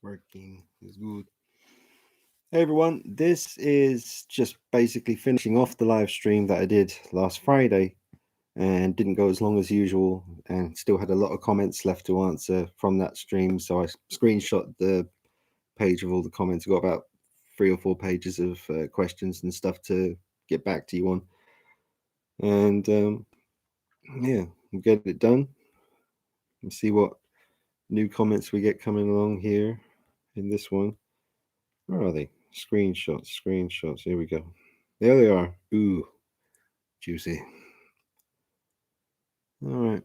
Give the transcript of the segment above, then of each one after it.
Working is good. Hey everyone, this is just basically finishing off the live stream that I did last Friday and didn't go as long as usual and still had a lot of comments left to answer from that stream. So I screenshot the page of all the comments. I got about 3 or 4 pages of questions and stuff to get back to you on. And yeah, we'll get it done and see what new comments we get coming along here in this one. Where are they? Screenshots. Here we go. There they are. Ooh, juicy. All right.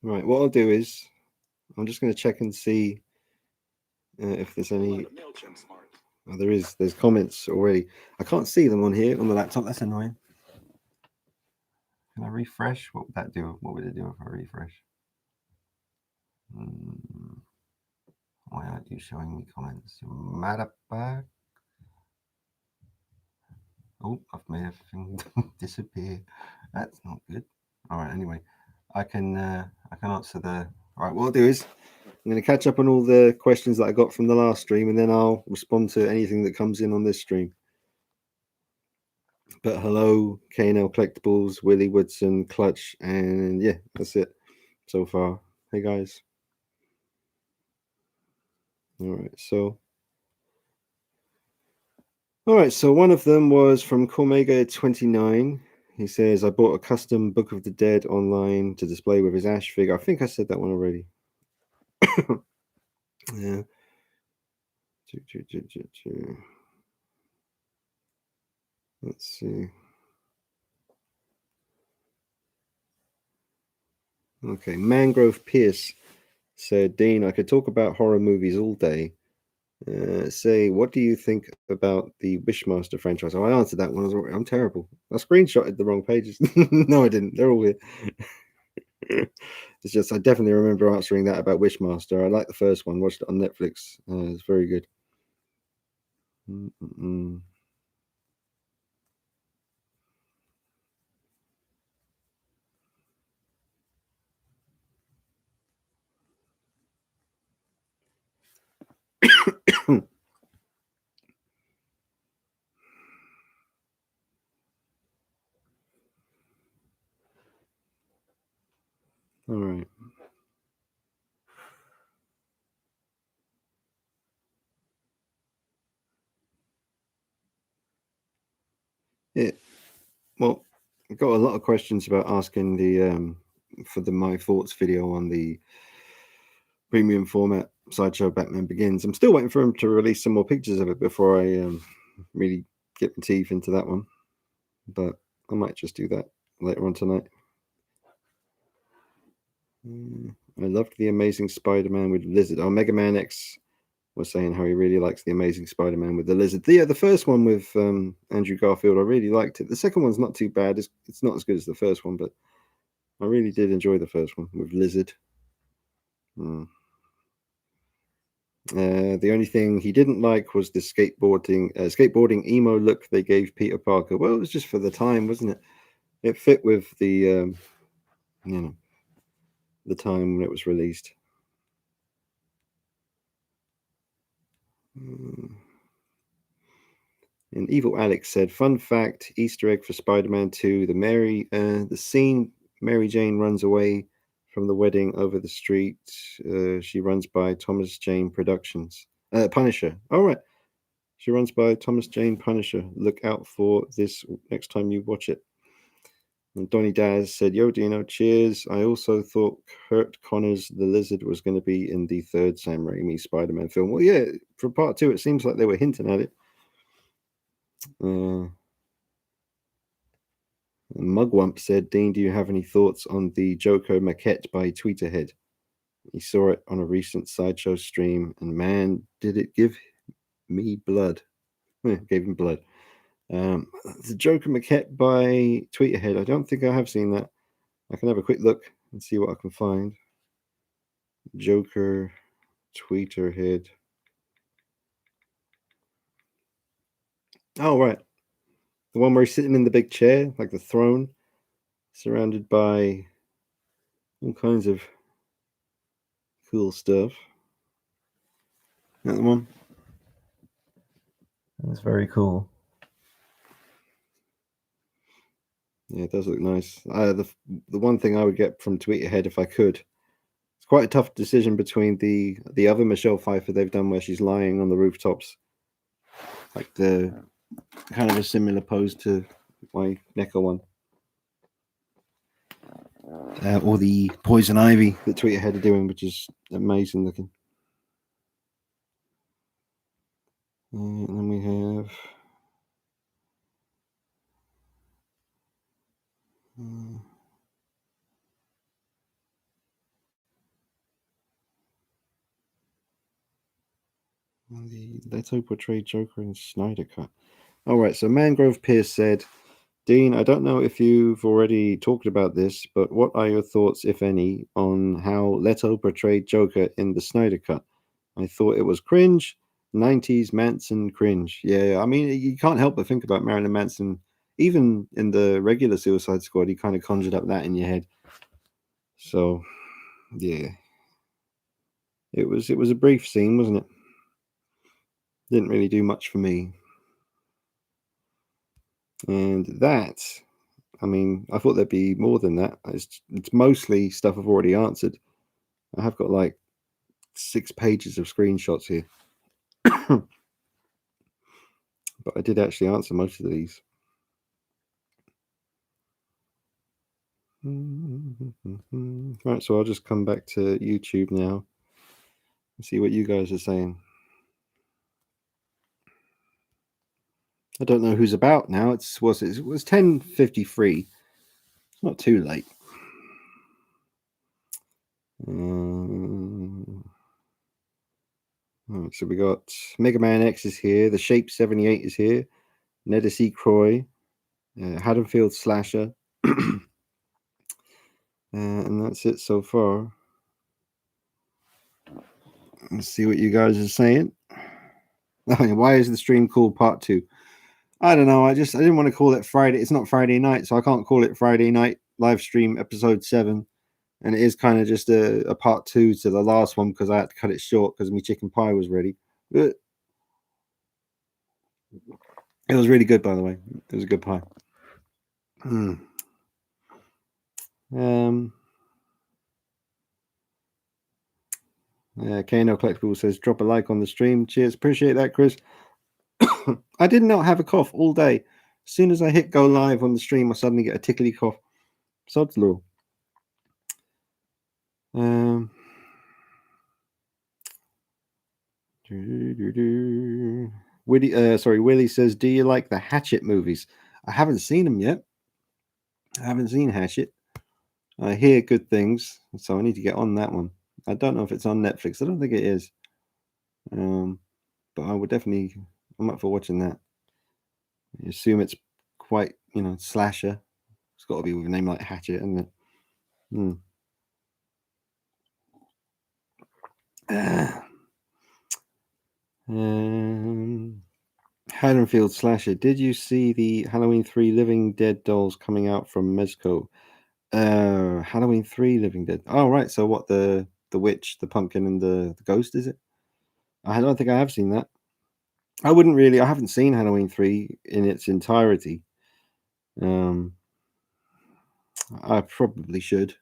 Right. What I'll do is I'm just going to check and see if there's any. Oh, there is. There's comments already. I can't see them on here on the laptop. That's annoying. Can I refresh? What would that do? What would it do if I refresh? Why aren't you showing me comments? Matter back. Oh, I've made everything disappear. That's not good. All right. Anyway, I can answer the. All right. What I'll do is I'm going to catch up on all the questions that I got from the last stream, and then I'll respond to anything that comes in on this stream. But hello, KNL Collectibles, Willie Woodson, Clutch, and yeah, that's it so far. Hey guys. All right. So one of them was from Cormega29. He says, I bought a custom Book of the Dead online to display with his Ash figure. I think I said that one already. Yeah. Let's see. Okay, Mangrove Pierce said, Dean, I could talk about horror movies all day. Say, what do you think about the Wishmaster franchise? Oh, I answered that one. I'm terrible. I screenshotted the wrong pages. No, I didn't. They're all here. It's just I definitely remember answering that about Wishmaster. I like the first one. Watched it on Netflix. It's very good. All right. Yeah. Well, I got a lot of questions about asking the for the My Thoughts video on the premium format Sideshow Batman Begins. I'm still waiting for him to release some more pictures of it before I really get my teeth into that one. But I might just do that later on tonight. I loved the Amazing Spider-Man with Lizard. Oh, Mega Man X was saying how he really likes the Amazing Spider-Man with the Lizard. Yeah, the first one with Andrew Garfield, I really liked it. The second one's not too bad. It's not as good as the first one, but I really did enjoy the first one with Lizard. The only thing he didn't like was the skateboarding emo look they gave Peter Parker. Well, it was just for the time, wasn't it? It fit with the the time when it was released. And Evil Alex said, "Fun fact: Easter egg for Spider-Man 2: the scene Mary Jane runs away from the wedding over the street. She runs by Thomas Jane Productions. Punisher. All right." She runs by Thomas Jane Punisher. Look out for this next time you watch it. And Donny Daz said, Yo, Dino, cheers. I also thought Kurt Connors the Lizard was going to be in the third Sam Raimi Spider-Man film. Well, yeah, for part 2, it seems like they were hinting at it. Mugwump said, Dean, do you have any thoughts on the Joker maquette by Tweeterhead? He saw it on a recent Sideshow stream, and man, did it give me blood. Gave him blood. The Joker maquette by Tweeterhead. I don't think I have seen that. I can have a quick look and see what I can find. Joker Tweeterhead. Oh, right. The one where he's sitting in the big chair, like the throne, surrounded by All kinds of cool stuff. That one. That's very cool. Yeah, it does look nice. The one thing I would get from Tweeterhead if I could, it's quite a tough decision between the other Michelle Pfeiffer they've done where she's lying on the rooftops, like the kind of a similar pose to my NECA one, or the Poison Ivy that Tweeterhead are doing, which is amazing looking. And then we have. The Leto portrayed Joker in Snyder Cut. All right, so Mangrove Pierce said, Dean, I don't know if you've already talked about this, but what are your thoughts, if any, on how Leto portrayed Joker in the Snyder Cut? I thought it was cringe, 90s Manson cringe. Yeah, I mean, you can't help but think about Marilyn Manson. Even in the regular Suicide Squad, he kind of conjured up that in your head. So, yeah. It was a brief scene, wasn't it? Didn't really do much for me. And that, I mean, I thought there'd be more than that. It's mostly stuff I've already answered. I have got like 6 pages of screenshots here. But I did actually answer most of these. Right, so I'll just come back to YouTube now and see what you guys are saying. I don't know who's about now. It was 10:53. It's not too late. Right, so we got Mega Man X is here. The Shape 78 is here. Nedesi Croy, Haddonfield Slasher, and that's it so far. Let's see what you guys are saying. Why is the stream called Part 2? I don't know. I didn't want to call it Friday. It's not Friday night, so I can't call it Friday night live stream episode 7. And it is kind of just a part 2 to the last one because I had to cut it short because my chicken pie was ready. But it was really good, by the way. It was a good pie. Kano Collectible says, drop a like on the stream. Cheers. Appreciate that, Chris. I did not have a cough all day. As soon as I hit go live on the stream, I suddenly get a tickly cough. Sod's law. Willie says, do you like the Hatchet movies? I haven't seen them yet. I haven't seen Hatchet. I hear good things, so I need to get on that one. I don't know if it's on Netflix. I don't think it is. But I would definitely, I'm up for watching that. I assume it's quite, slasher. It's got to be with a name like Hatchet, isn't it? Haddonfield Slasher. Did you see the Halloween 3 Living Dead dolls coming out from Mezco? Halloween 3 Living Dead. Oh, right. So what, the witch, the pumpkin, and the ghost, is it? I don't think I have seen that. I haven't seen Halloween 3 in its entirety. I probably should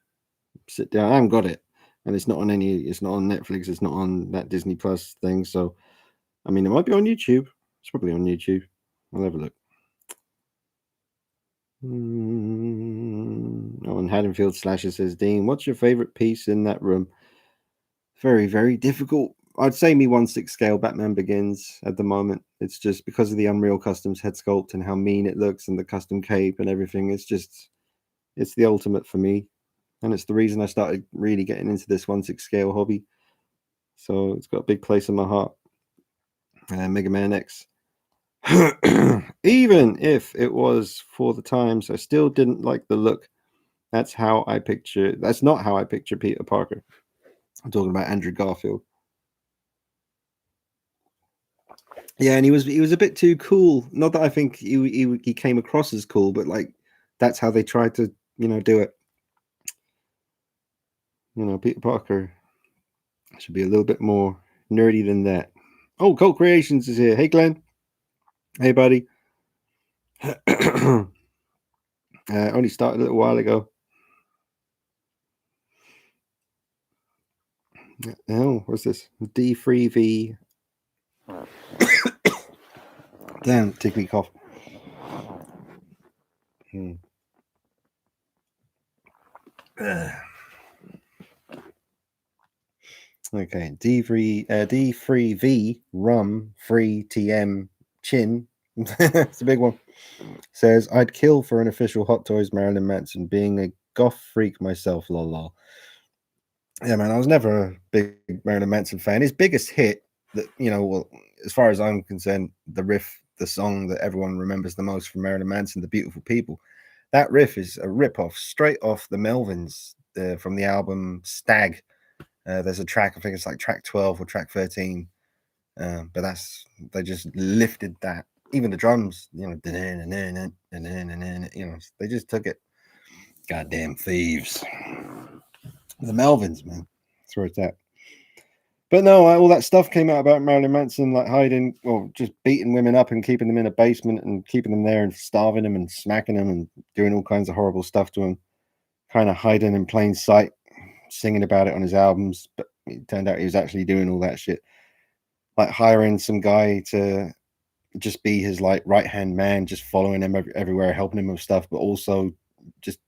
sit down. I haven't got it. And it's not on Netflix. It's not on that Disney Plus thing. So, I mean, it might be on YouTube. It's probably on YouTube. I'll have a look. And Haddonfield Slasher says, Dean, what's your favorite piece in that room? Very, very difficult. I'd say me 1/6 scale Batman Begins at the moment. It's just because of the Unreal Customs head sculpt and how mean it looks and the custom cape and everything. It's the ultimate for me. And it's the reason I started really getting into this 1/6 scale hobby. So it's got a big place in my heart. Mega Man X. Even if it was for the times, I still didn't like the look. That's not how I picture Peter Parker. I'm talking about Andrew Garfield. Yeah, and he was a bit too cool. Not that I think he came across as cool, but like that's how they tried to do it. Peter Parker should be a little bit more nerdy than that. Oh, Cult Creations is here. Hey, Glenn. Hey, buddy. Only started a little while ago. Oh, what's this? D3V. Damn, tickly cough. Okay, D3V Rum Free TM Chin. It's a big one. Says, I'd kill for an official Hot Toys Marilyn Manson, being a goth freak myself, lol lol. Yeah, man, I was never a big Marilyn Manson fan. His biggest hit, that well, as far as I'm concerned, the riff, the song that everyone remembers the most from Marilyn Manson, "The Beautiful People," that riff is a rip-off straight off the Melvins from the album Stag. There's a track, I think it's like track 12 or track 13, but they just lifted that. Even the drums, they just took it. Goddamn thieves. The Melvins, man. That's where it's at. But no, all that stuff came out about Marilyn Manson, like hiding, or just beating women up and keeping them in a basement and keeping them there and starving them and smacking them and doing all kinds of horrible stuff to them, kind of hiding in plain sight, singing about it on his albums. But it turned out he was actually doing all that shit, like hiring some guy to just be his like right-hand man, just following him everywhere, helping him with stuff, but also just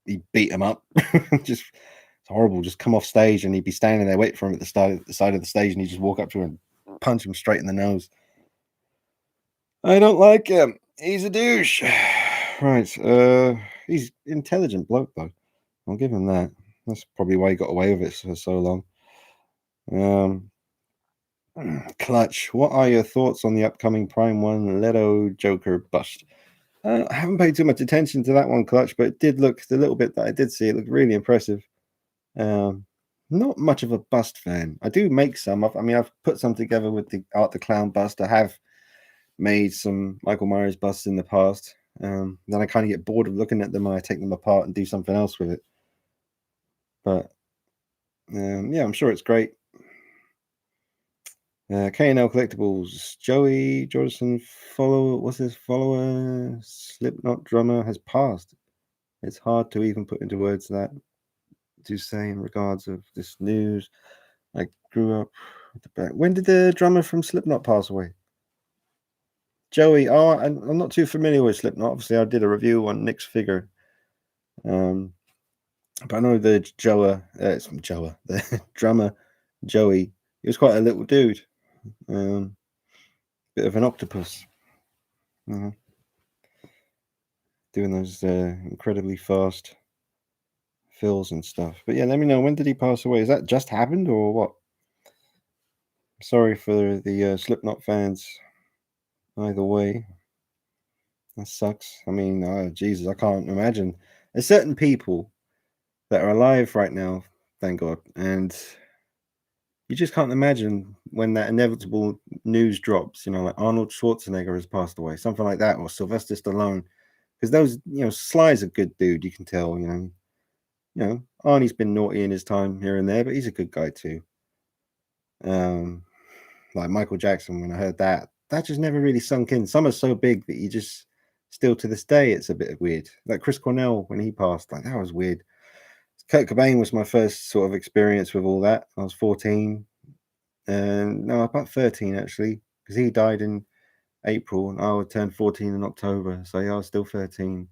he beat him up. Just horrible. Just come off stage and he'd be standing there waiting for him at the side of the stage, and he'd just walk up to him and punch him straight in the nose. I don't like him. He's a douche. Right. He's intelligent bloke though. I'll give him that. That's probably why he got away with it for so long. Clutch, what are your thoughts on the upcoming Prime 1 Leto Joker bust? I haven't paid too much attention to that one, Clutch, but it did look, the little bit that I did see, it looked really impressive. Not much of a bust fan. I do make some. I've put some together with the Art the Clown bust. I have made some Michael Myers busts in the past. Then I kind of get bored of looking at them, and I take them apart and do something else with it. But yeah, I'm sure it's great. K&L Collectibles, Joey Jordison follower, Slipknot drummer has passed. It's hard to even put into words that to say in regards of this news. I grew up with the back. When did the drummer from Slipknot pass away? Joey. Oh, I'm not too familiar with Slipknot. Obviously, I did a review on Nick's figure. But I know the the drummer, Joey. He was quite a little dude. Bit of an octopus. Doing those incredibly fast fills and stuff. But yeah, let me know, when did he pass away? Is that just happened or what? Sorry for the Slipknot fans. Either way, that sucks. I mean, Jesus, I can't imagine. There's certain people that are alive right now, thank God, and you just can't imagine when that inevitable news drops. Like Arnold Schwarzenegger has passed away, something like that, or Sylvester Stallone, because those, Sly's a good dude. You can tell. Arnie's been naughty in his time here and there, but he's a good guy too. Like Michael Jackson, when I heard that just never really sunk in. Some are so big that you just still to this day it's a bit weird. Like Chris Cornell, when he passed, like that was weird. Kurt Cobain was my first sort of experience with all that. I was 14, and no, about 13 actually, because he died in April and I would turn 14 in October. So yeah, I was still 13,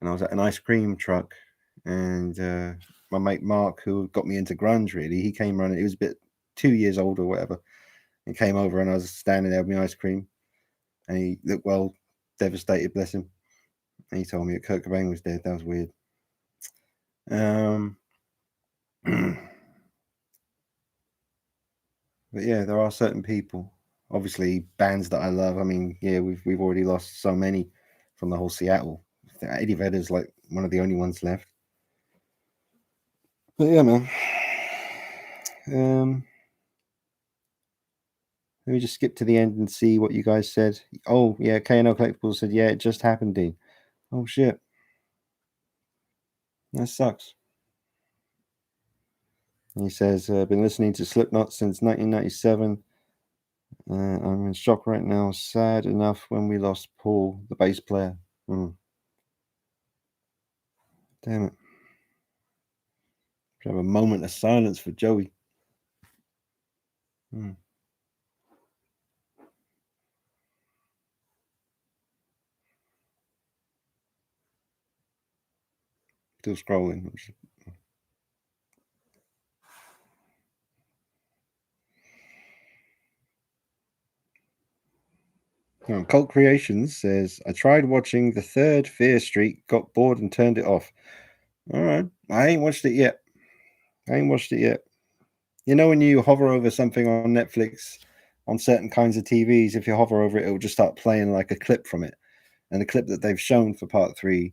and I was at an ice cream truck, and my mate Mark, who got me into grunge, really, he came running. He was a bit 2 years old or whatever, and came over, and I was standing there with my ice cream, and he looked well devastated, bless him. And he told me that Kurt Cobain was dead. That was weird. But yeah, there are certain people, obviously bands that I love. I mean, yeah, we've already lost so many from the whole Seattle. Eddie Vedder's like one of the only ones left. But yeah, man. Let me just skip to the end and see what you guys said. Oh yeah, K&L Collectibles said, yeah, it just happened, Dean. Oh shit. That sucks. He says, been listening to Slipknot since 1997. I'm in shock right now. Sad enough when we lost Paul, the bass player. Damn it. Should have a moment of silence for Joey. Still scrolling. Cult Creations says, I tried watching the third Fear Street, got bored and turned it off. All right. I ain't watched it yet. You know, when you hover over something on Netflix, on certain kinds of TVs, if you hover over it, it'll just start playing like a clip from it. And the clip that they've shown for part 3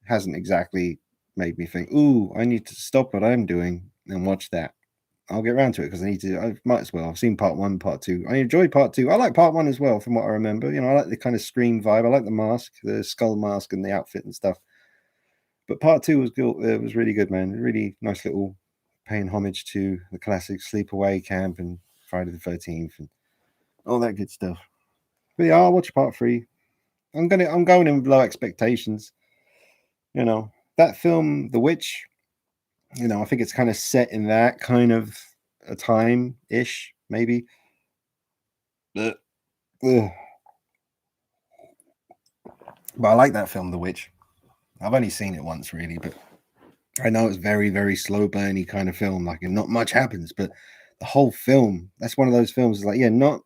hasn't exactly made me think, ooh, I need to stop what I'm doing and watch that. I'll get around to it because I might as well. I've seen part 1, part 2. I enjoyed part 2. I like part 1 as well, from what I remember. You know, I like the kind of Scream vibe. I like the mask, the skull mask, and the outfit and stuff. But part 2 was good. It was really good, man. Really nice little paying homage to the classic Sleepaway Camp and Friday the 13th and all that good stuff. But yeah, I'll watch part 3. I'm going in with low expectations. You know, that film, The Witch, you know, I think it's kind of set in that kind of a time ish, maybe. But I like that film, The Witch. I've only seen it once, really, but I know it's very, very slow burny kind of film. Like, not much happens, but the whole film, that's one of those films. Like, yeah, not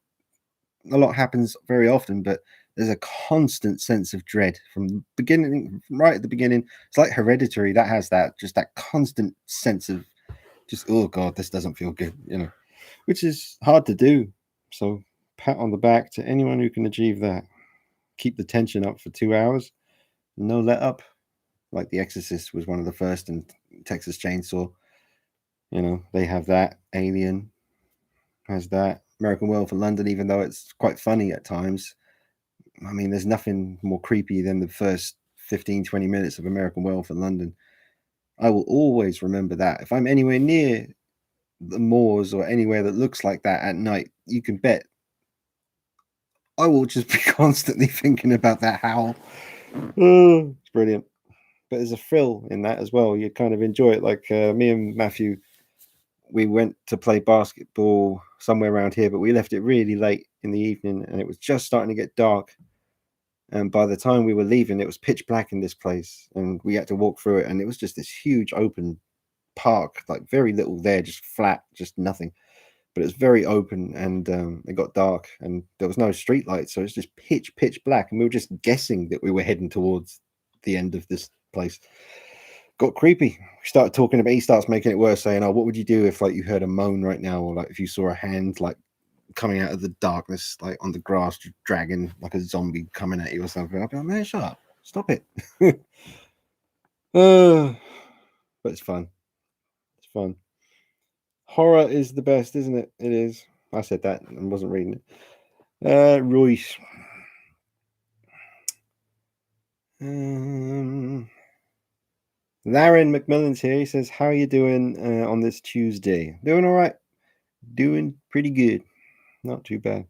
a lot happens very often, but there's a constant sense of dread from beginning, right at the beginning. It's like Hereditary. That has that, just that constant sense of just, oh God, this doesn't feel good, you know, which is hard to do. So pat on the back to anyone who can achieve that. Keep the tension up for 2 hours, no let up. Like The Exorcist was one of the first, and Texas Chainsaw, you know, they have that. Alien has that. American Werewolf in London, even though it's quite funny at times. I mean, there's nothing more creepy than the first 15, 20 minutes of American Werewolf in London. I will always remember that. If I'm anywhere near the moors or anywhere that looks like that at night, you can bet I will just be constantly thinking about that howl. Oh, it's brilliant. But there's a thrill in that as well. You kind of enjoy it. Like me and Matthew, we went to play basketball somewhere around here, but we left it really late in the evening and it was just starting to get dark. And by the time we were leaving, it was pitch black in this place and we had to walk through it. And it was just this huge open park, like very little there, just flat, just nothing. But it's very open and it got dark and there was no street light. So it's just pitch black. And we were just guessing that we were heading towards the end of this place. Got creepy. We started talking about, he starts making it worse, saying, oh, what would you do if like you heard a moan right now? Or like if you saw a hand like coming out of the darkness, like on the grass, dragging like a zombie coming at you or something. I'll be like, man, shut up. Stop it. But it's fun. It's fun. Horror is the best, isn't it? It is. I said that and wasn't reading it. Royce. Larry McMillan's here. He says, how are you doing on this Tuesday? Doing all right. Doing pretty good. Not too bad.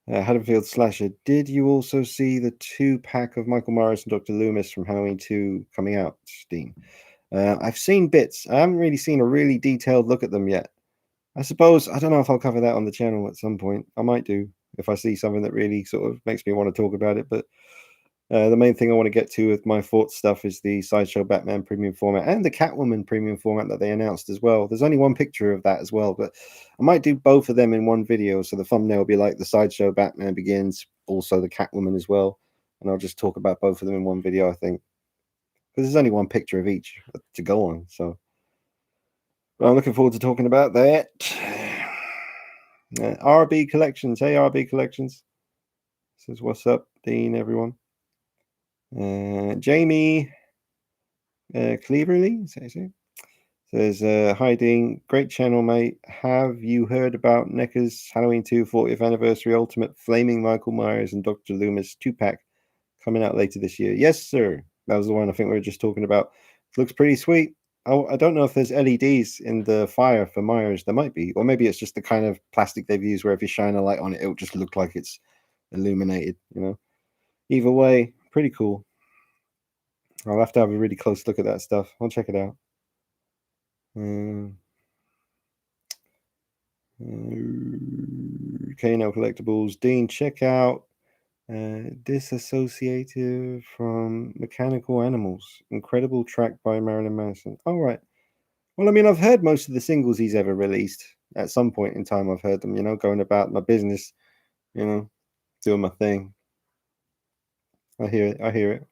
Haddonfield Slasher. Did you also see the 2-pack of Michael Myers and Dr. Loomis from Halloween 2 coming out, Steam? I've seen bits. I haven't really seen a really detailed look at them yet. I suppose, I don't know if I'll cover that on the channel at some point. I might do if I see something that really sort of makes me want to talk about it. But the main thing I want to get to with my thoughts stuff is the Sideshow Batman premium format and the Catwoman premium format that they announced as well. There's only one picture of that as well, but I might do both of them in one video. So the thumbnail will be like the Sideshow Batman Begins, also the Catwoman as well. And I'll just talk about both of them in one video, I think. Because there's only one picture of each to go on. So I'm looking forward to talking about that. RB Collections. Hey, RB Collections. Says, what's up, Dean, everyone? Jamie Cleverly says, hi, Dean. Great channel, mate. Have you heard about NECA's Halloween 2 40th Anniversary Ultimate Flaming Michael Myers and Dr. Loomis 2-pack coming out later this year? Yes, sir. That was the one I think we were just talking about. It looks pretty sweet. I don't know if there's LEDs in the fire for Myers. There might be, or maybe it's just the kind of plastic they've used where if you shine a light on it, it'll just look like it's illuminated. Either way, pretty cool. I'll have to have a really close look at that stuff. I'll check it out. Kano Collectibles. Dean, check out Disassociative from Mechanical Animals. Incredible track by Marilyn Manson. All right. Well, I mean, I've heard most of the singles he's ever released. At some point in time, I've heard them, going about my business, doing my thing. I hear it. I hear it.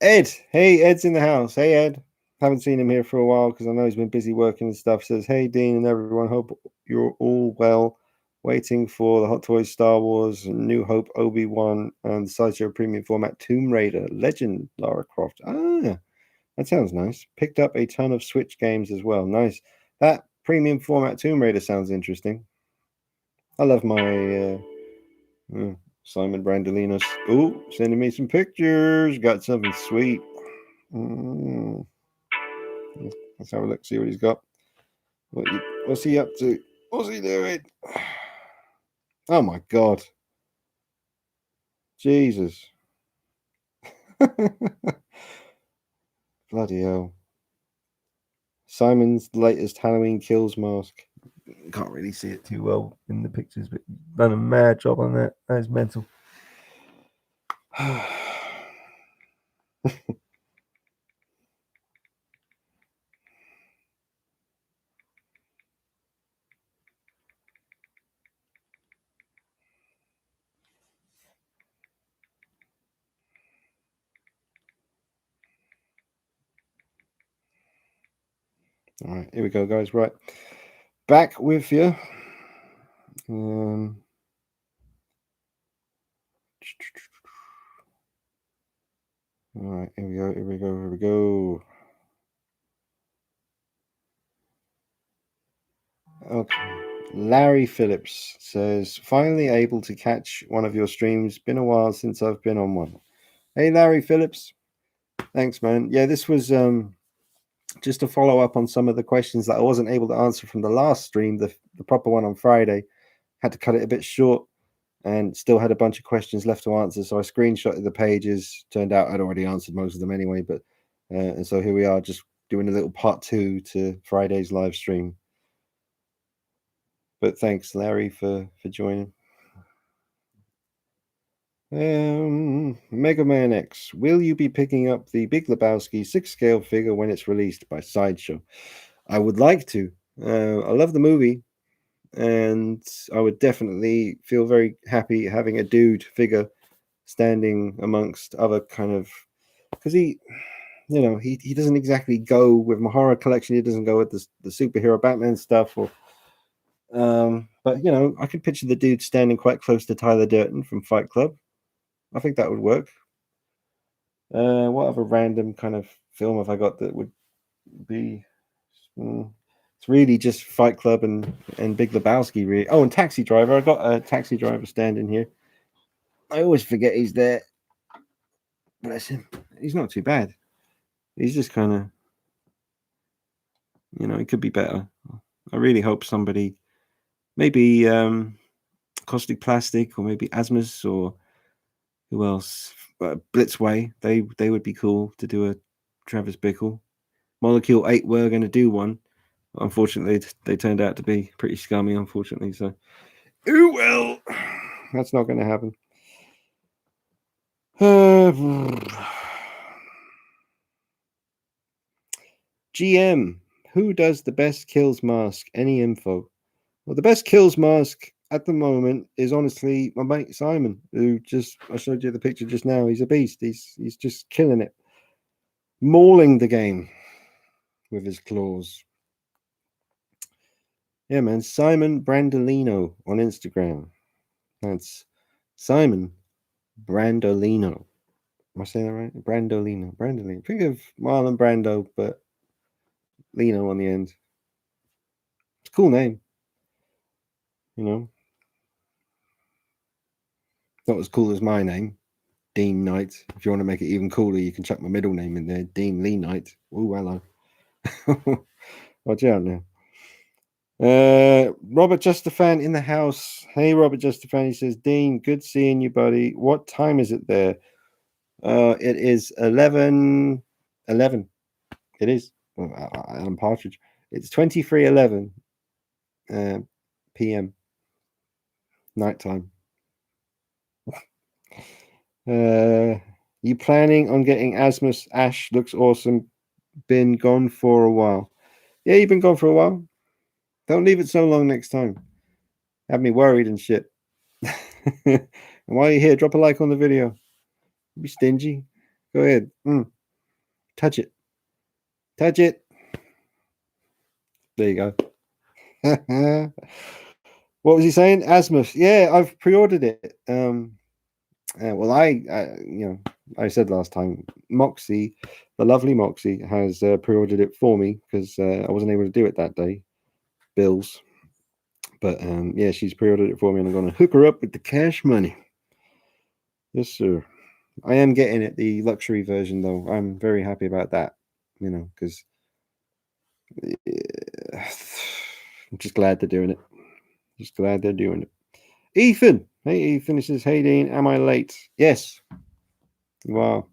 Ed. Hey, Ed's in the house. Hey, Ed. Haven't seen him here for a while because I know he's been busy working and stuff. Says, hey, Dean and everyone. Hope you're all well. Waiting for the Hot Toys Star Wars, New Hope, Obi-Wan, and the Sideshow Premium Format Tomb Raider Legend Lara Croft. That sounds nice. Picked up a ton of Switch games as well. Nice. That premium format Tomb Raider sounds interesting. I love my Simon Brandolinos. Oh, sending me some pictures. Got something sweet. Let's have a look, see what he's got. What's he up to? What's he doing? Oh my God. Jesus. Bloody hell. Simon's latest Halloween Kills mask. Can't really see it too well in the pictures, but done a mad job on that. That is mental. All right, here we go, guys. Right, back with you. All right, here we go. Here we go. Here we go. Okay. Larry Phillips says, finally able to catch one of your streams. Been a while since I've been on one. Hey, Larry Phillips. Thanks, man. Yeah, this was just to follow up on some of the questions that I wasn't able to answer from the last stream, the proper one on Friday. Had to cut it a bit short and still had a bunch of questions left to answer. So I screenshotted the pages. Turned out I'd already answered most of them anyway. But and so here we are, just doing a little part 2 to Friday's live stream. But thanks, Larry, for joining. Mega Man X. Will you be picking up the Big Lebowski 6-scale figure when it's released by Sideshow? I would like to. I love the movie, and I would definitely feel very happy having a dude figure standing amongst other kind of, because he doesn't exactly go with my horror collection. He doesn't go with the superhero Batman stuff, or but I could picture the dude standing quite close to Tyler Durden from Fight Club. I think that would work. What other random kind of film have I got that would be? It's really just Fight Club and Big Lebowski. Really. Oh, and Taxi Driver. I got a Taxi Driver standing here. I always forget he's there. Bless him. He's not too bad. He's just kind of, he could be better. I really hope somebody, maybe Caustic Plastic, or maybe Asmus, or who else? Blitzway. They would be cool to do a Travis Bickle. Molecule 8 were going to do one. Unfortunately, they turned out to be pretty scummy, unfortunately. So, ooh, well, that's not going to happen. GM, who does the best kills mask? Any info? Well, the best kills mask at the moment is honestly my mate Simon, who I showed you the picture just now. He's a beast. He's just killing it, mauling the game with his claws. Yeah, man. Simon Brandolino on Instagram. That's Simon Brandolino. Am I saying that right? Brandolino. Think of Marlon Brando, but Lino on the end. It's a cool name. Not as cool as my name, Dean Knight. If you want to make it even cooler, you can chuck my middle name in there, Dean Lee Knight. Oh, hello. Watch out now. Robert Justafan in the house. Hey, Robert Justafan. He says, Dean, good seeing you, buddy. What time is it there? It is 11. It is. Alan Partridge. It's 23:11 p.m. nighttime. You planning on getting Asmus? Ash looks awesome. Been gone for a while. Yeah, you've been gone for a while. Don't leave it so long next time. Have me worried and shit. And while you're here, drop a like on the video. Be stingy. Go ahead. Touch it. Touch it. There you go. What was he saying? Asmus. Yeah, I've pre-ordered it. Well, I said last time, Moxie, the lovely Moxie, has pre-ordered it for me because I wasn't able to do it that day. Bills. But yeah, she's pre-ordered it for me, and I'm going to hook her up with the cash money. Yes, sir. I am getting it, the luxury version, though. I'm very happy about that, because I'm just glad they're doing it. Just glad they're doing it. Ethan. Hey, Ethan. He says, hey, Dean, am I late? Yes. Wow.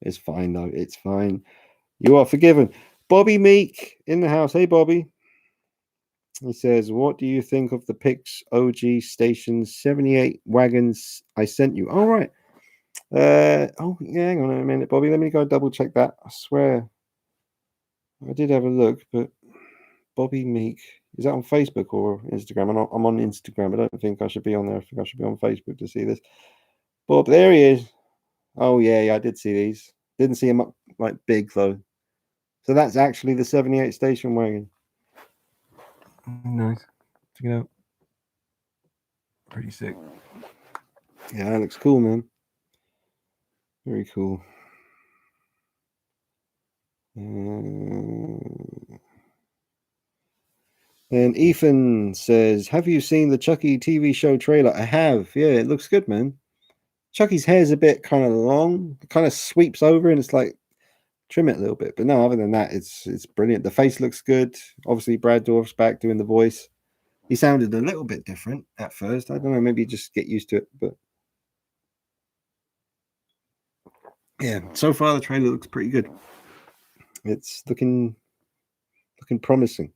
It's fine, though. It's fine. You are forgiven. Bobby Meek in the house. Hey, Bobby. He says, what do you think of the Pix OG Station 78 wagons I sent you? All right. Oh, yeah, hang on a minute, Bobby. Let me go double check that. I swear I did have a look, but Bobby Meek, is that on Facebook or Instagram? I'm on Instagram. I don't think I should be on there. I think I should be on Facebook to see this. Bob, there he is. Oh, yeah, I did see these. Didn't see him up like big, though. So that's actually the 78 station wagon. Nice. Check it out. Pretty sick. Yeah, that looks cool, man. Very cool. And Ethan says, have you seen the Chucky TV show trailer? I have. Yeah, it looks good, man. Chucky's hair's a bit kind of long. It kind of sweeps over and it's like, trim it a little bit. But no, other than that, it's brilliant. The face looks good. Obviously, Brad Dourif's back doing the voice. He sounded a little bit different at first. I don't know, maybe just get used to it. But yeah, so far the trailer looks pretty good. It's looking promising.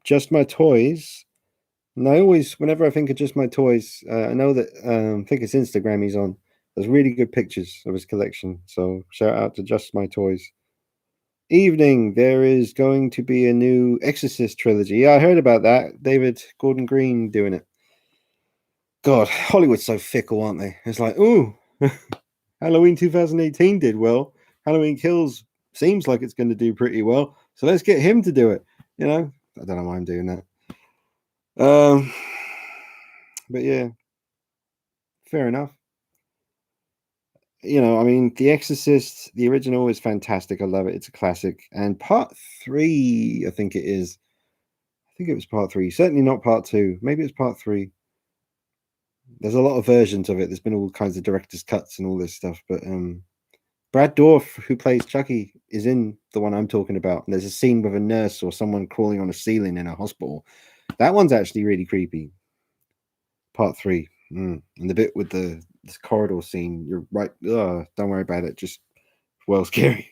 Just My Toys. And I always, whenever I think of Just My Toys, I know that I think it's Instagram he's on. There's really good pictures of his collection. So shout out to Just My Toys. Evening, there is going to be a new Exorcist trilogy. Yeah, I heard about that. David Gordon Green doing it. God, Hollywood's so fickle, aren't they? It's like, ooh, Halloween 2018 did well. Halloween Kills seems like it's going to do pretty well. So let's get him to do it. I don't know why I'm doing that. But yeah, fair enough. I mean, The Exorcist, the original is fantastic. I love it. It's a classic. And part 3, I think it is. I think it was part 3. Certainly not part 2. Maybe it's part 3. There's a lot of versions of it. There's been all kinds of director's cuts and all this stuff. But Brad Dourif, who plays Chucky, is in the one I'm talking about. And there's a scene with a nurse or someone crawling on a ceiling in a hospital. That one's actually really creepy. Part 3. And the bit with this corridor scene, you're right. Don't worry about it. Just well scary.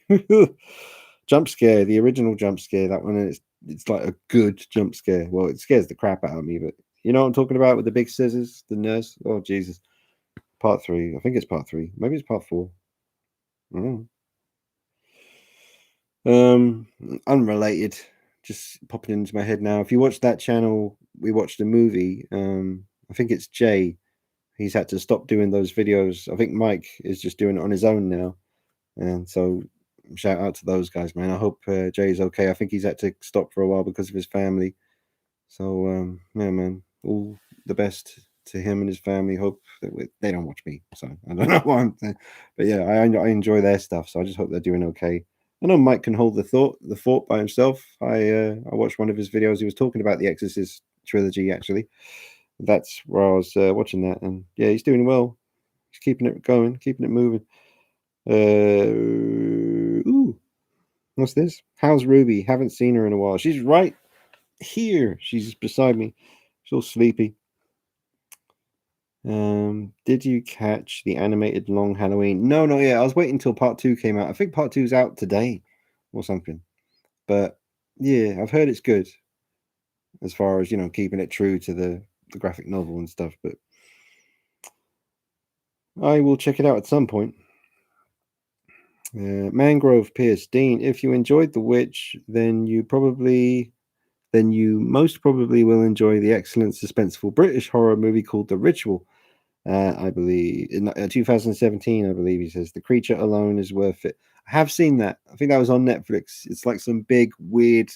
Jump scare, the original jump scare, that one, it's like a good jump scare. Well, it scares the crap out of me, but you know what I'm talking about with the big scissors, the nurse. Oh Jesus. Part 3. I think it's part 3. Maybe it's part 4. I don't know. Unrelated. Just popping into my head now. If you watch that channel, we watched a movie. I think it's Jay. He's had to stop doing those videos. I think Mike is just doing it on his own now. And so shout out to those guys, man. I hope Jay's okay. I think he's had to stop for a while because of his family. So, yeah, man, all the best to him and his family. Hope that they don't watch me. So I don't know why I'm saying. But yeah, I enjoy their stuff. So I just hope they're doing okay. I know Mike can hold the fort by himself. I watched one of his videos. He was talking about the Exorcist trilogy. Actually, that's where I was watching that, and yeah, he's doing well. He's keeping it going, keeping it moving. Ooh, what's this? How's Ruby? Haven't seen her in a while. She's right here. She's beside me. She's all sleepy. Did you catch the animated Long Halloween? No, not yet. I was waiting until part 2 came out. I think part 2 is out today or something. But yeah, I've heard it's good as far as, keeping it true to the graphic novel and stuff. But I will check it out at some point. Mangrove Pierce Dean, if you enjoyed The Witch, then you most probably will enjoy the excellent suspenseful British horror movie called The Ritual. I believe in 2017, I believe he says The Creature alone is worth it. I have seen that. I think that was on Netflix. It's like some big, weird,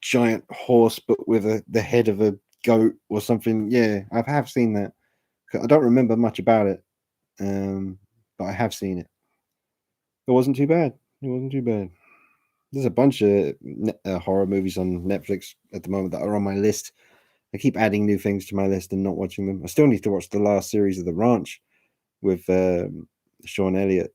giant horse, but with the head of a goat or something. Yeah, I have seen that. I don't remember much about it, but I have seen it. It wasn't too bad. It wasn't too bad. There's a bunch of horror movies on Netflix at the moment that are on my list. I keep adding new things to my list and not watching them. I still need to watch the last series of The Ranch with Sean Elliott.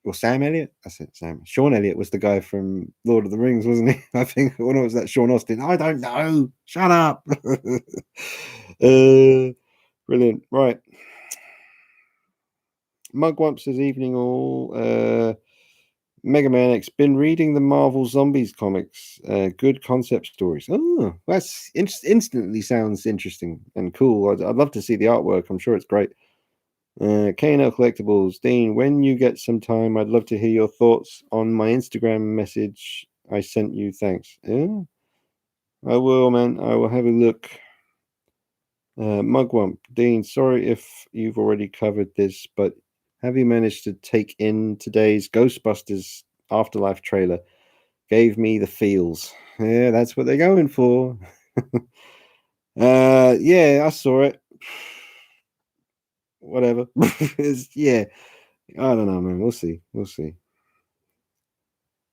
Or Sam Elliott? I said Sam. Sean Elliott was the guy from Lord of the Rings, wasn't he? I think. Or no, was that Sean Austin? I don't know. Shut up. Brilliant. Right. Mugwumps this evening all. Mega Man X, been reading the Marvel Zombies comics. Good concept stories. Oh, that's instantly sounds interesting and cool. I'd love to see the artwork. I'm sure it's great. K&L Collectibles. Dean, when you get some time, I'd love to hear your thoughts on my Instagram message I sent you. Thanks. Yeah, I will, man. I will have a look. Mugwump. Dean, sorry if you've already covered this, but have you managed to take in today's Ghostbusters Afterlife trailer? Gave me the feels. Yeah, that's what they're going for. Yeah, I saw it. Whatever. Yeah, I don't know, man. We'll see. We'll see.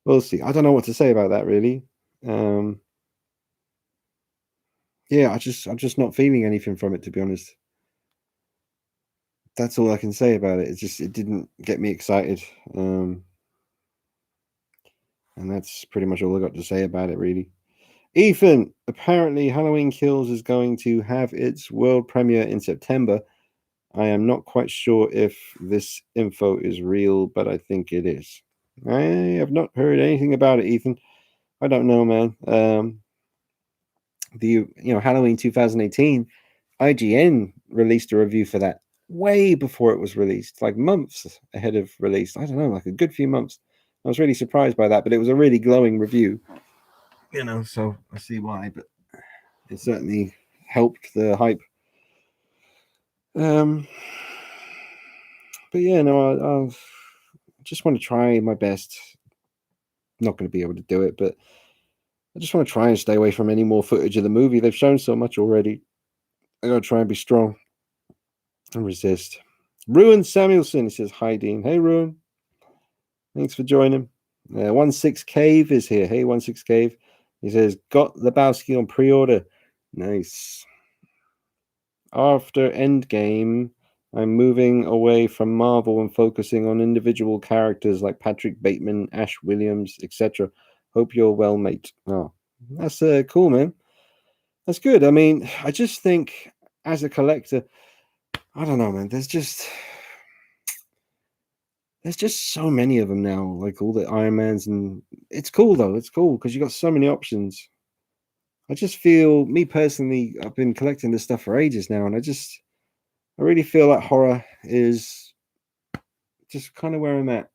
We'll see. I don't know what to say about that, really. Yeah, I'm just not feeling anything from it, to be honest. That's all I can say about it. It didn't get me excited. And that's pretty much all I got to say about it, really. Ethan, apparently Halloween Kills is going to have its world premiere in September. I am not quite sure if this info is real, but I think it is. I have not heard anything about it, Ethan. I don't know, man. Halloween 2018, IGN released a review for that way before it was released, like months ahead of release. I don't know, like a good few months. I was really surprised by that, but it was a really glowing review. So I see why, but it certainly helped the hype. But yeah, no, I just want to try my best. Not going to be able to do it, but I just want to try and stay away from any more footage of the movie. They've shown so much already. I got to try and be strong and resist. Ruin Samuelson, he says, hi, Dean. Hey, Ruin. Thanks for joining. 16 Cave is here. Hey, 16 Cave. He says, got Lebowski on pre-order. Nice. After Endgame, I'm moving away from Marvel and focusing on individual characters like Patrick Bateman, Ash Williams, etc. Hope you're well, mate. Oh, that's cool, man. That's good. I mean, I just think as a collector, I don't know, man. There's just so many of them now, like all the Iron Mans, and it's cool though. It's cool because you got so many options. I just feel, me personally, I've been collecting this stuff for ages now, and I really feel like horror is just kind of where I'm at.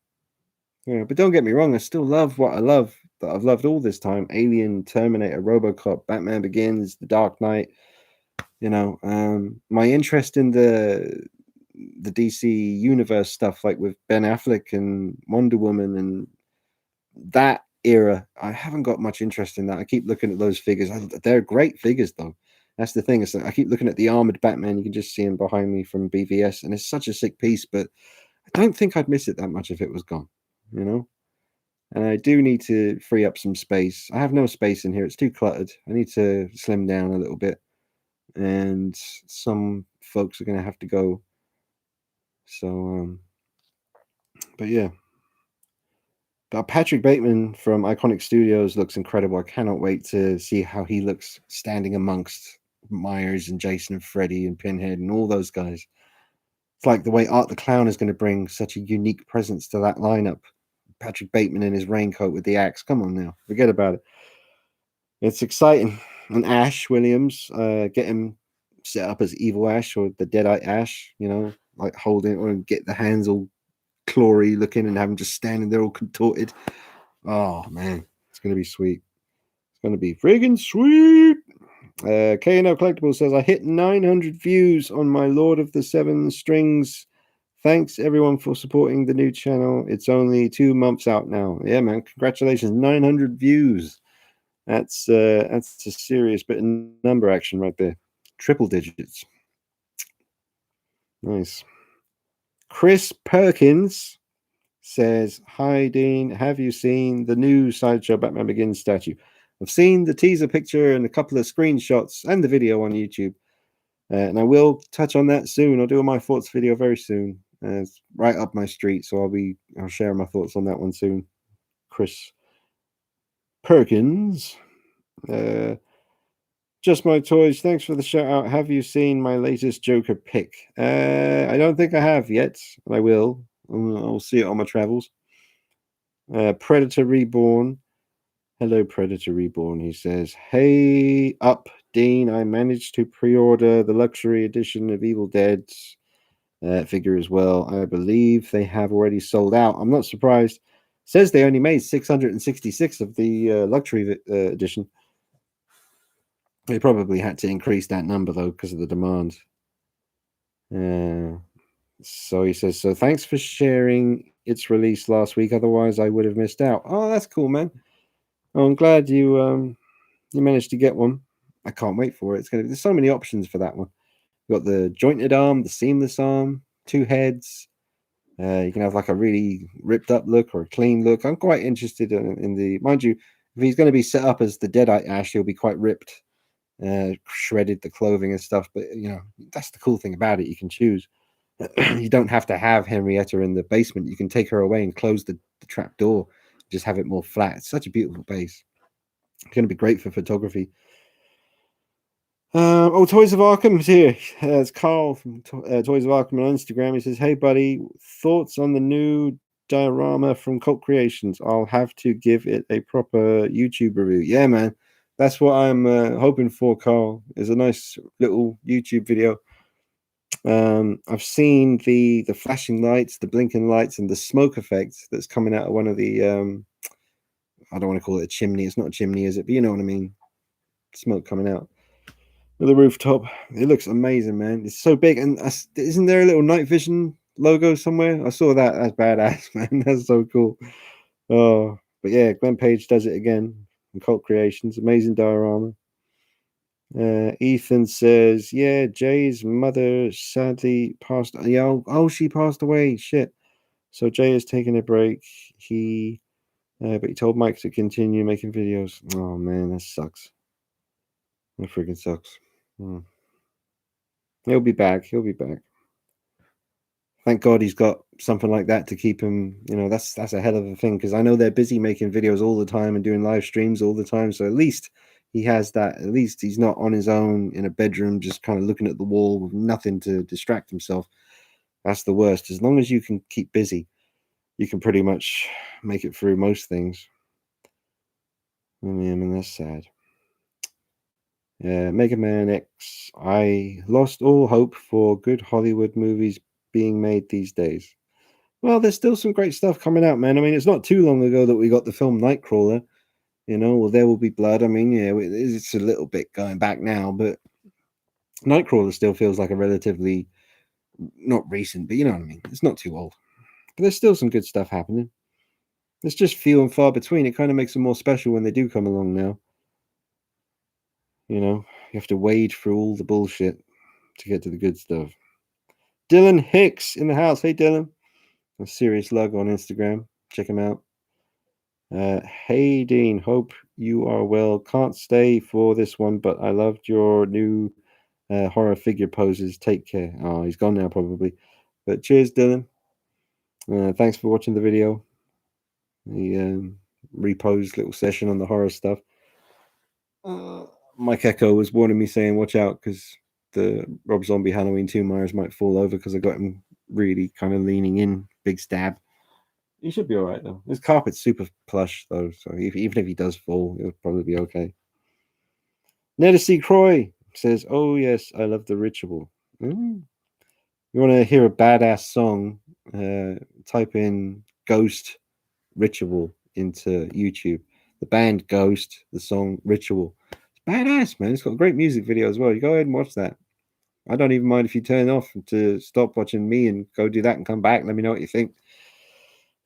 Yeah, but don't get me wrong, I still love what I love that I've loved all this time: Alien, Terminator, RoboCop, Batman Begins, The Dark Knight. My interest in the DC universe stuff, like with Ben Affleck and Wonder Woman and that era, I haven't got much interest in that. I keep looking at those figures. They're great figures, though. That's the thing. I keep looking at the armored Batman. You can just see him behind me from BVS, and it's such a sick piece. But I don't think I'd miss it that much if it was gone. And I do need to free up some space. I have no space in here. It's too cluttered. I need to slim down a little bit. And some folks are going to have to go. So, but yeah. But Patrick Bateman from Iconic Studios looks incredible. I cannot wait to see how he looks standing amongst Myers and Jason and Freddy and Pinhead and all those guys. It's like the way Art the Clown is going to bring such a unique presence to that lineup. Patrick Bateman in his raincoat with the axe. Come on now, forget about it. It's exciting. And Ash Williams, get him set up as Evil Ash or the Deadite Ash, like holding or get the hands all clawy looking and have him just standing there all contorted. Oh man, it's gonna be sweet. It's gonna be friggin' sweet. KNO Collectible says I hit 900 views on my Lord of the Seven Strings. Thanks everyone for supporting the new channel. It's only 2 months out now. Yeah, man, congratulations, 900 views. That's a serious bit of number action right there. Triple digits. Nice. Chris Perkins says, "Hi Dean, have you seen the new Sideshow Batman Begins statue? I've seen the teaser picture and a couple of screenshots and the video on YouTube, and I will touch on that soon. I'll do a my thoughts video very soon. It's right up my street, so I'll share my thoughts on that one soon." Chris Perkins. Just My Toys, thanks for the shout out. Have you seen my latest Joker pick? I don't think I have yet, but I will. I'll see it on my travels. Predator Reborn. Hello, Predator Reborn. He says, "Hey up, Dean. I managed to pre-order the luxury edition of Evil Dead figure as well. I believe they have already sold out. I'm not surprised. Says they only made 666 of the luxury edition. They probably had to increase that number though because of the demand." So he says, "So thanks for sharing its release last week. Otherwise, I would have missed out." Oh, that's cool, man. Oh, I'm glad you managed to get one. I can't wait for it. There's so many options for that one. You got the jointed arm, the seamless arm, 2 heads. You can have like a really ripped up look or a clean look. I'm quite interested in the, mind you, if he's going to be set up as the Deadite Ash, he'll be quite ripped, shredded the clothing and stuff. But that's the cool thing about it. You can choose. You don't have to have Henrietta in the basement. You can take her away and close the trap door. Just have it more flat. It's such a beautiful base. It's going to be great for photography. Toys of Arkham is here. It's Carl from Toys of Arkham on Instagram. He says, "Hey, buddy, thoughts on the new diorama from Cult Creations? I'll have to give it a proper YouTube review." Yeah, man. That's what I'm hoping for, Carl. Is a nice little YouTube video. I've seen the flashing lights, the blinking lights, and the smoke effect that's coming out of one of the I don't want to call it a chimney. It's not a chimney, is it? But you know what I mean. Smoke coming out of the rooftop. It looks amazing, man. It's so big. And isn't there a little night vision logo somewhere? I saw that. That's badass, man. That's so cool. Oh, but yeah, Glenn Page does it again in Cult Creations. Amazing diorama. Ethan says, "Yeah, Jay's mother sadly passed. Yeah, she passed away. Shit. So Jay is taking a break. But he told Mike to continue making videos. Oh man, that sucks. That freaking sucks. He'll be back. He'll be back. Thank God he's got something like that to keep him. That's a hell of a thing because I know they're busy making videos all the time and doing live streams all the time. So at least he has that. At least he's not on his own in a bedroom, just kind of looking at the wall with nothing to distract himself. That's the worst. As long as you can keep busy, you can pretty much make it through most things. I mean, that's sad. Mega Man X. I lost all hope for good Hollywood movies being made these days. Well, there's still some great stuff coming out, man. I mean, it's not too long ago that we got the film Nightcrawler. Well, There Will Be Blood. I mean, yeah, it's a little bit going back now, but Nightcrawler still feels like a relatively not recent, but you know what I mean. It's not too old, but there's still some good stuff happening. It's just few and far between. It kind of makes them more special when they do come along now. You have to wade through all the bullshit to get to the good stuff. Dylan Hicks in the house. Hey, Dylan. A serious lug on Instagram. Check him out. Hey Dean, hope you are well. Can't stay for this one, but I loved your new horror figure poses. Take care. Oh, he's gone now probably. But cheers, Dylan. Thanks for watching the video. The reposed little session on the horror stuff. Mike Echo was warning me saying, watch out because the Rob Zombie Halloween 2 Myers might fall over because I got him really kind of leaning in, big stab. He should be all right though. His carpet's super plush though, so even if he does fall, it'll probably be okay. Nedesy Croy says, "Oh yes, I love the Ritual." You want to hear a badass song? Type in "Ghost Ritual" into YouTube. The band Ghost, the song Ritual. It's badass, man. It's got a great music video as well. You go ahead and watch that. I don't even mind if you turn off to stop watching me and go do that and come back. Let me know what you think.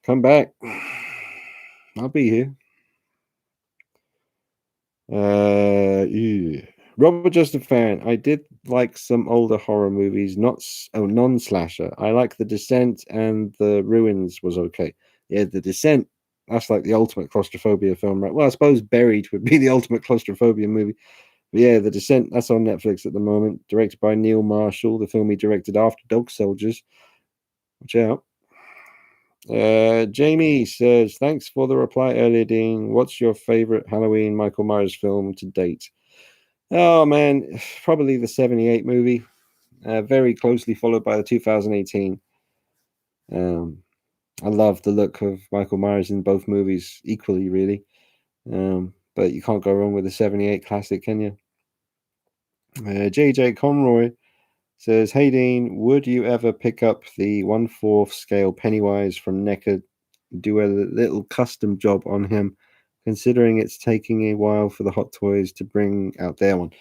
Come back. I'll be here. Yeah. Robert Justin fan. I did like some older horror movies, non-slasher. I like The Descent and The Ruins was okay. Yeah, The Descent. That's like the ultimate claustrophobia film, right? Well, I suppose Buried would be the ultimate claustrophobia movie. But yeah, The Descent. That's on Netflix at the moment. Directed by Neil Marshall. The film he directed after Dog Soldiers. Watch out. Jamie says, thanks for the reply earlier, Dean. What's your favorite Halloween Michael Myers film to date? Oh, man, probably the 78 movie, very closely followed by the 2018. I love the look of Michael Myers in both movies equally, really. But you can't go wrong with the 78 classic, can you? JJ Conroy says, hey, Dean, would you ever pick up the 1/4 scale Pennywise from NECA, do a little custom job on him, considering it's taking a while for the Hot Toys to bring out their one?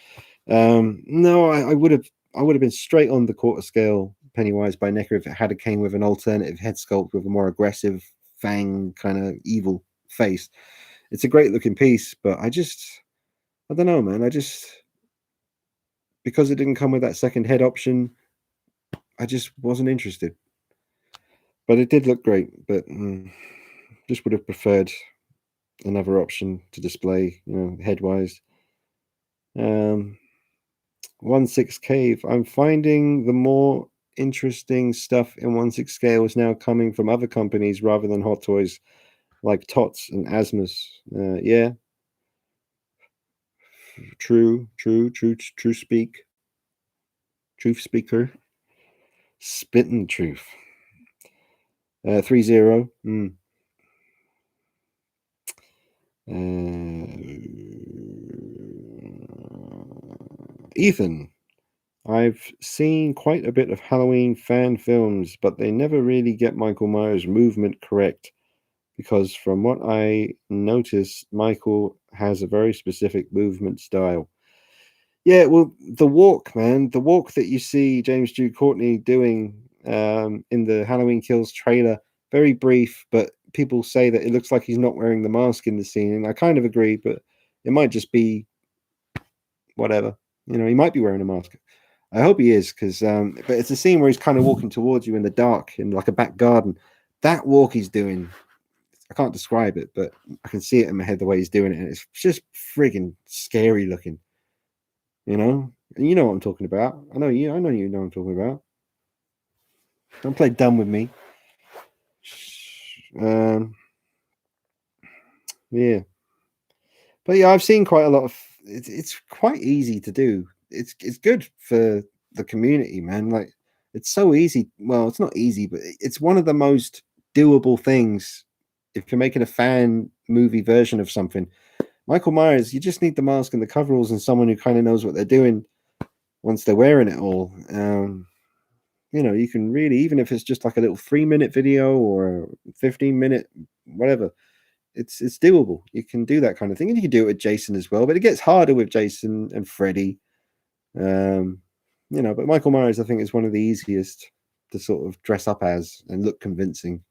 No, I would have been straight on the 1/4 scale Pennywise by NECA if it had came with an alternative head sculpt with a more aggressive fang kind of evil face. It's a great looking piece, but I don't know, man. Because it didn't come with that second head option, I just wasn't interested. But it did look great, but just would have preferred another option to display, head wise. 1/6 Cave. I'm finding the more interesting stuff in 1/6 scale is now coming from other companies rather than Hot Toys, like Tots and Asmus. Yeah, true speak. Truth speaker. Spitting truth. 3-0. Ethan. I've seen quite a bit of Halloween fan films, but they never really get Michael Myers' movement correct. Because from what I noticed, Michael has a very specific movement style. Yeah, well, the walk, man, the walk that you see James Jude Courtney doing in the Halloween Kills trailer, very brief, but people say that it looks like he's not wearing the mask in the scene, and I kind of agree, but it might just be whatever. He might be wearing a mask. I hope he is, because but it's a scene where he's kind of walking towards you in the dark in like a back garden. That walk he's doing, I can't describe it, but I can see it in my head the way he's doing it, and it's just friggin' scary looking. And you know what I'm talking about. I know you know what I'm talking about. Don't play dumb with me. Yeah. But yeah, I've seen quite a lot of it's quite easy to do. It's good for the community, man. Like it's so easy. Well, it's not easy, but it's one of the most doable things if you're making a fan movie version of something. Michael Myers, you just need the mask and the coveralls and someone who kind of knows what they're doing once they're wearing it all. You can really, even if it's just like a little 3-minute video or a 15-minute, whatever, it's doable. You can do that kind of thing, and you can do it with Jason as well. But it gets harder with Jason and Freddy. But Michael Myers, I think, is one of the easiest to sort of dress up as and look convincing,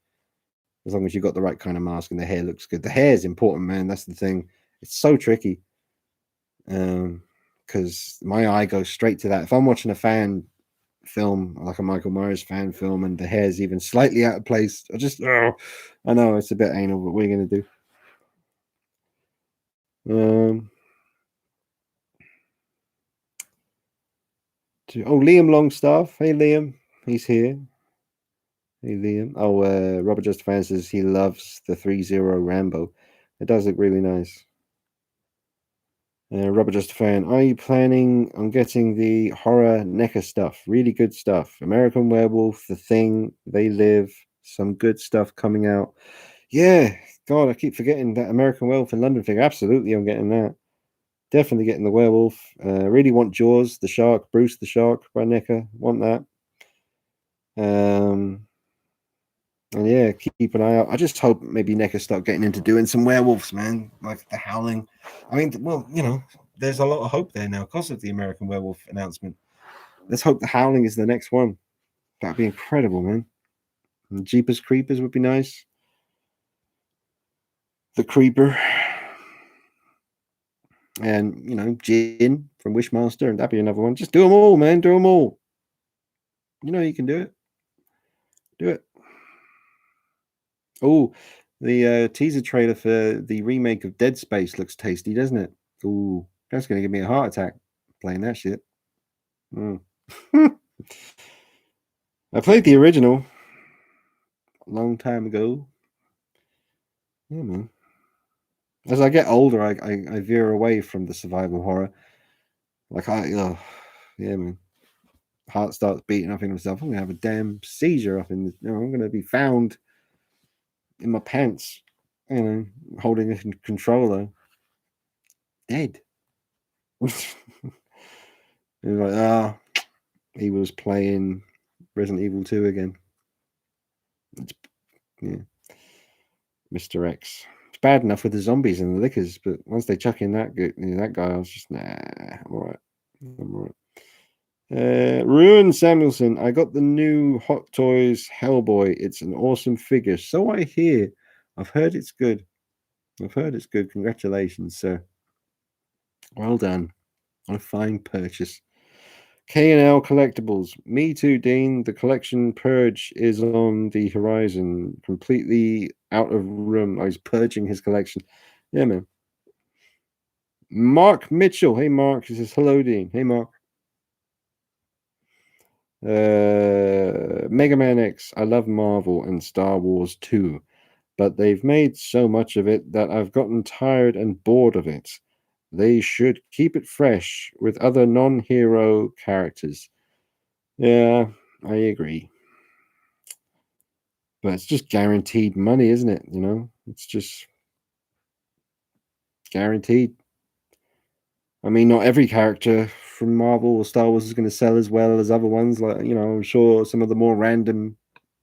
as long as you've got the right kind of mask and the hair looks good. The hair is important, man. That's the thing. It's so tricky. Because my eye goes straight to that. If I'm watching a fan film, like a Michael Myers fan film, and the hair's even slightly out of place, I know it's a bit anal, but what are you going to do? Liam Longstaff. Hey, Liam. He's here. Hey, Liam. Robert Justifan says he loves the 3-0 Rambo. It does look really nice. Robert Justifan, are you planning on getting the horror NECA stuff? Really good stuff. American Werewolf, The Thing, They Live, some good stuff coming out. Yeah, God, I keep forgetting that American Werewolf in London thing. Absolutely, I'm getting that. Definitely getting the werewolf. Really want Jaws, the shark, Bruce the Shark by NECA. Want that. And yeah, keep an eye out. I just hope maybe NECA start getting into doing some werewolves, man. Like The Howling. I mean, well, there's a lot of hope there now because of the American Werewolf announcement. Let's hope The Howling is the next one. That'd be incredible, man. And Jeepers Creepers would be nice. The Creeper. And, Jin from Wishmaster, and that'd be another one. Just do them all, man. Do them all. You can do it. Do it. Oh, the teaser trailer for the remake of Dead Space looks tasty, doesn't it? Ooh, that's going to give me a heart attack playing that shit. I played the original a long time ago. Yeah, man. As I get older, I veer away from the survival horror. Yeah, man. Heart starts beating. I think to myself, I'm gonna have a damn seizure up in. I'm gonna be found in my pants. Holding a controller, dead. Like, he was playing Resident Evil 2 again. Yeah. Mr. X. It's bad enough with the zombies and the lickers, but once they chuck in that guy, I was just, nah, I'm all right. Ruin Samuelson, I got the new Hot Toys Hellboy. It's an awesome figure. So I hear. I've heard it's good. Congratulations, sir. Well done on a fine purchase. K&L Collectibles. Me too, Dean. The collection purge is on the horizon. Completely out of room. He's purging his collection. Yeah, man. Mark Mitchell. Hey, Mark. He says, hello, Dean. Hey, Mark. Mega Man X. I love Marvel and Star Wars too, but they've made so much of it that I've gotten tired and bored of it. They should keep it fresh with other non-hero characters. Yeah, I agree. But it's just guaranteed money, isn't it? It's just guaranteed. I mean, not every character from Marvel or Star Wars is going to sell as well as other ones. Like, I'm sure some of the more random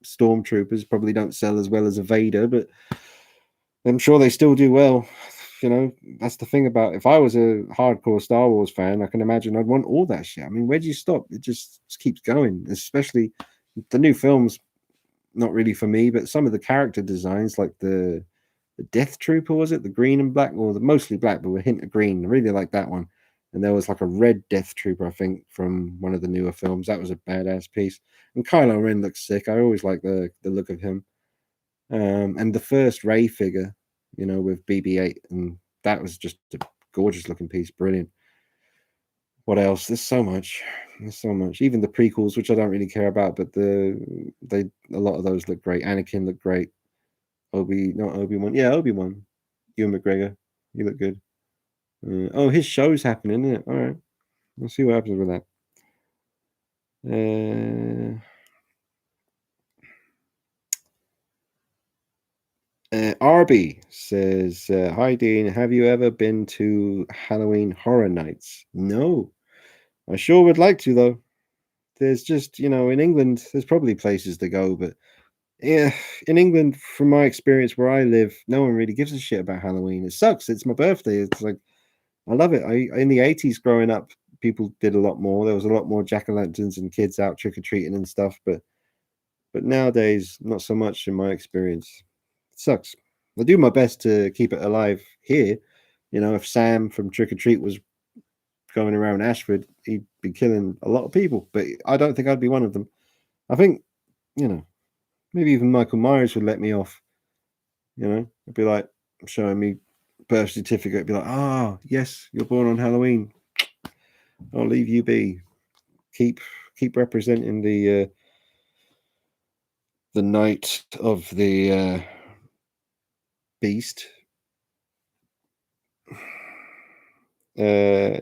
stormtroopers probably don't sell as well as a Vader, but I'm sure they still do well. That's the thing about if I was a hardcore Star Wars fan, I can imagine I'd want all that shit. I mean, where do you stop? It just keeps going, especially the new films. Not really for me, but some of the character designs, like the Death Trooper, was it the green and black, or the mostly black, but with a hint of green? I really like that one. And there was like a red Death Trooper, I think, from one of the newer films. That was a badass piece. And Kylo Ren looks sick. I always like the look of him. And the first Rey figure, with BB-8, and that was just a gorgeous looking piece. Brilliant. What else? There's so much. Even the prequels, which I don't really care about, but a lot of those look great. Anakin looked great. Not Obi-Wan. Yeah, Obi-Wan. Ewan McGregor. He looked good. His show's happening, isn't it? All right. We'll see what happens with that. Arby says, hi, Dean. Have you ever been to Halloween Horror Nights? No. I sure would like to, though. There's just, in England, there's probably places to go, but yeah, in England, from my experience where I live, no one really gives a shit about Halloween. It sucks. It's my birthday. It's like, I love it. In the 80s growing up, people did a lot more. There was a lot more jack-o'-lanterns and kids out trick-or-treating and stuff, but nowadays, not so much in my experience. It sucks. I do my best to keep it alive here. If Sam from Trick or Treat was going around Ashford, he'd be killing a lot of people, but I don't think I'd be one of them. I think, maybe even Michael Myers would let me off. It'd be like showing me birth certificate, be like, yes, you're born on Halloween. I'll leave you be. Keep representing the night of the beast. I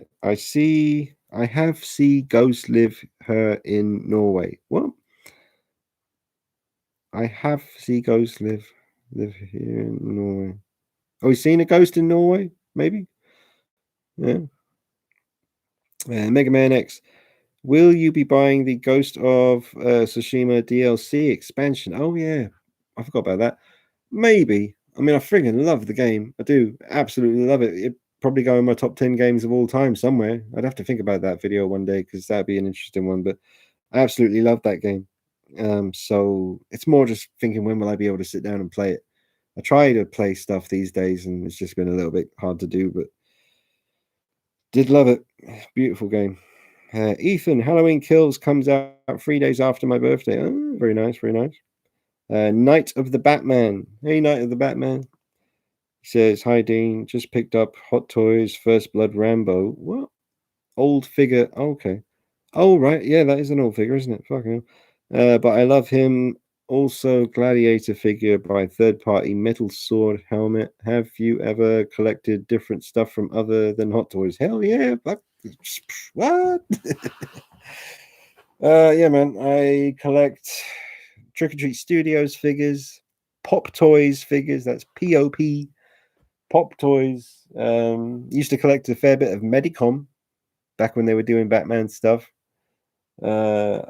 have see ghosts live her in Norway. What? I have see ghosts live here in Norway. Oh, we seen a ghost in Norway? Maybe. Yeah. Mega Man X. Will you be buying the Ghost of Tsushima DLC expansion? Oh yeah, I forgot about that. Maybe. I mean, I friggin' love the game. I do absolutely love it. It'd probably go in my top 10 games of all time somewhere. I'd have to think about that video one day because that'd be an interesting one. But I absolutely love that game. So it's more just thinking, when will I be able to sit down and play it? I try to play stuff these days, and it's just been a little bit hard to do, but did love it. Beautiful game. Ethan, Halloween Kills comes out 3 days after my birthday. Oh, very nice, very nice. Night of the Batman. Hey, Night of the Batman. He says, hi, Dean. Just picked up Hot Toys First Blood Rambo. What? Old figure. Oh, okay. Oh, right. Yeah, that is an old figure, isn't it? Fucking hell. But I love him. Also, Gladiator figure by third party, metal sword helmet. Have you ever collected different stuff from other than Hot Toys? Hell yeah. What? Yeah, man. I collect Trick or Treat Studios figures, Pop Toys figures. That's POP. Pop Toys. Used to collect a fair bit of Medicom back when they were doing Batman stuff. I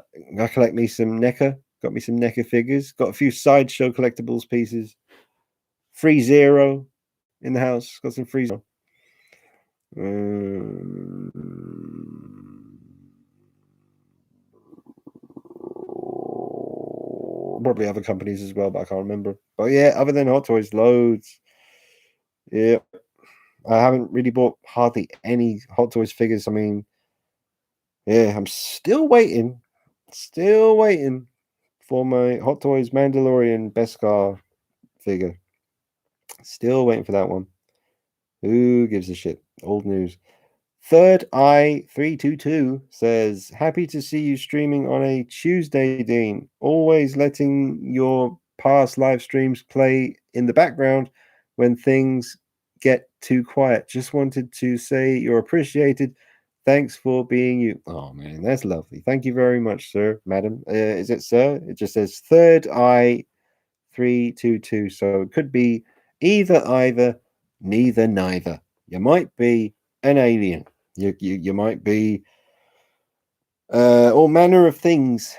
collect me some NECA. Got me some NECA figures. Got a few Sideshow collectibles pieces. Free Zero in the house. Got some Free Zero. Probably other companies as well, but I can't remember. But yeah, other than Hot Toys, loads. Yeah. I haven't really bought hardly any Hot Toys figures. I mean, yeah, I'm still waiting for my Hot Toys Mandalorian Beskar figure. Still waiting for that one. Who gives a shit? Old news. Third Eye 322 says, happy to see you streaming on a Tuesday, Dean. Always letting your past live streams play in the background when things get too quiet. Just wanted to say you're appreciated. Thanks for being you. Oh man, that's lovely. Thank you very much, sir, madam. Is it sir? It just says Third Eye 322. So it could be either, neither. You might be an alien. You might be all manner of things,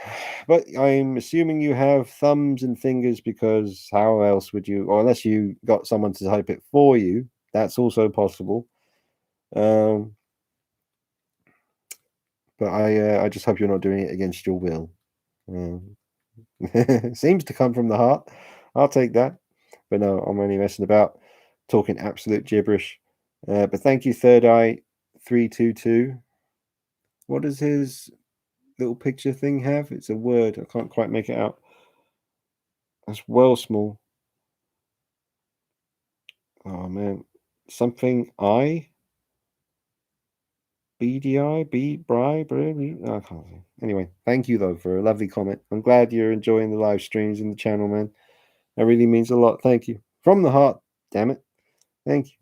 but I'm assuming you have thumbs and fingers, because how else would you? Or unless you got someone to type it for you, that's also possible. But I just hope you're not doing it against your will. Seems to come from the heart. I'll take that. But no, I'm only messing about, talking absolute gibberish. But thank you, Third Eye 322. What does his little picture thing have? It's a word. I can't quite make it out. That's well small. Oh man, something I. BDI, I can't say. Anyway, thank you though for a lovely comment. I'm glad you're enjoying the live streams in the channel, man. That really means a lot. Thank you from the heart. Damn it. Thank you.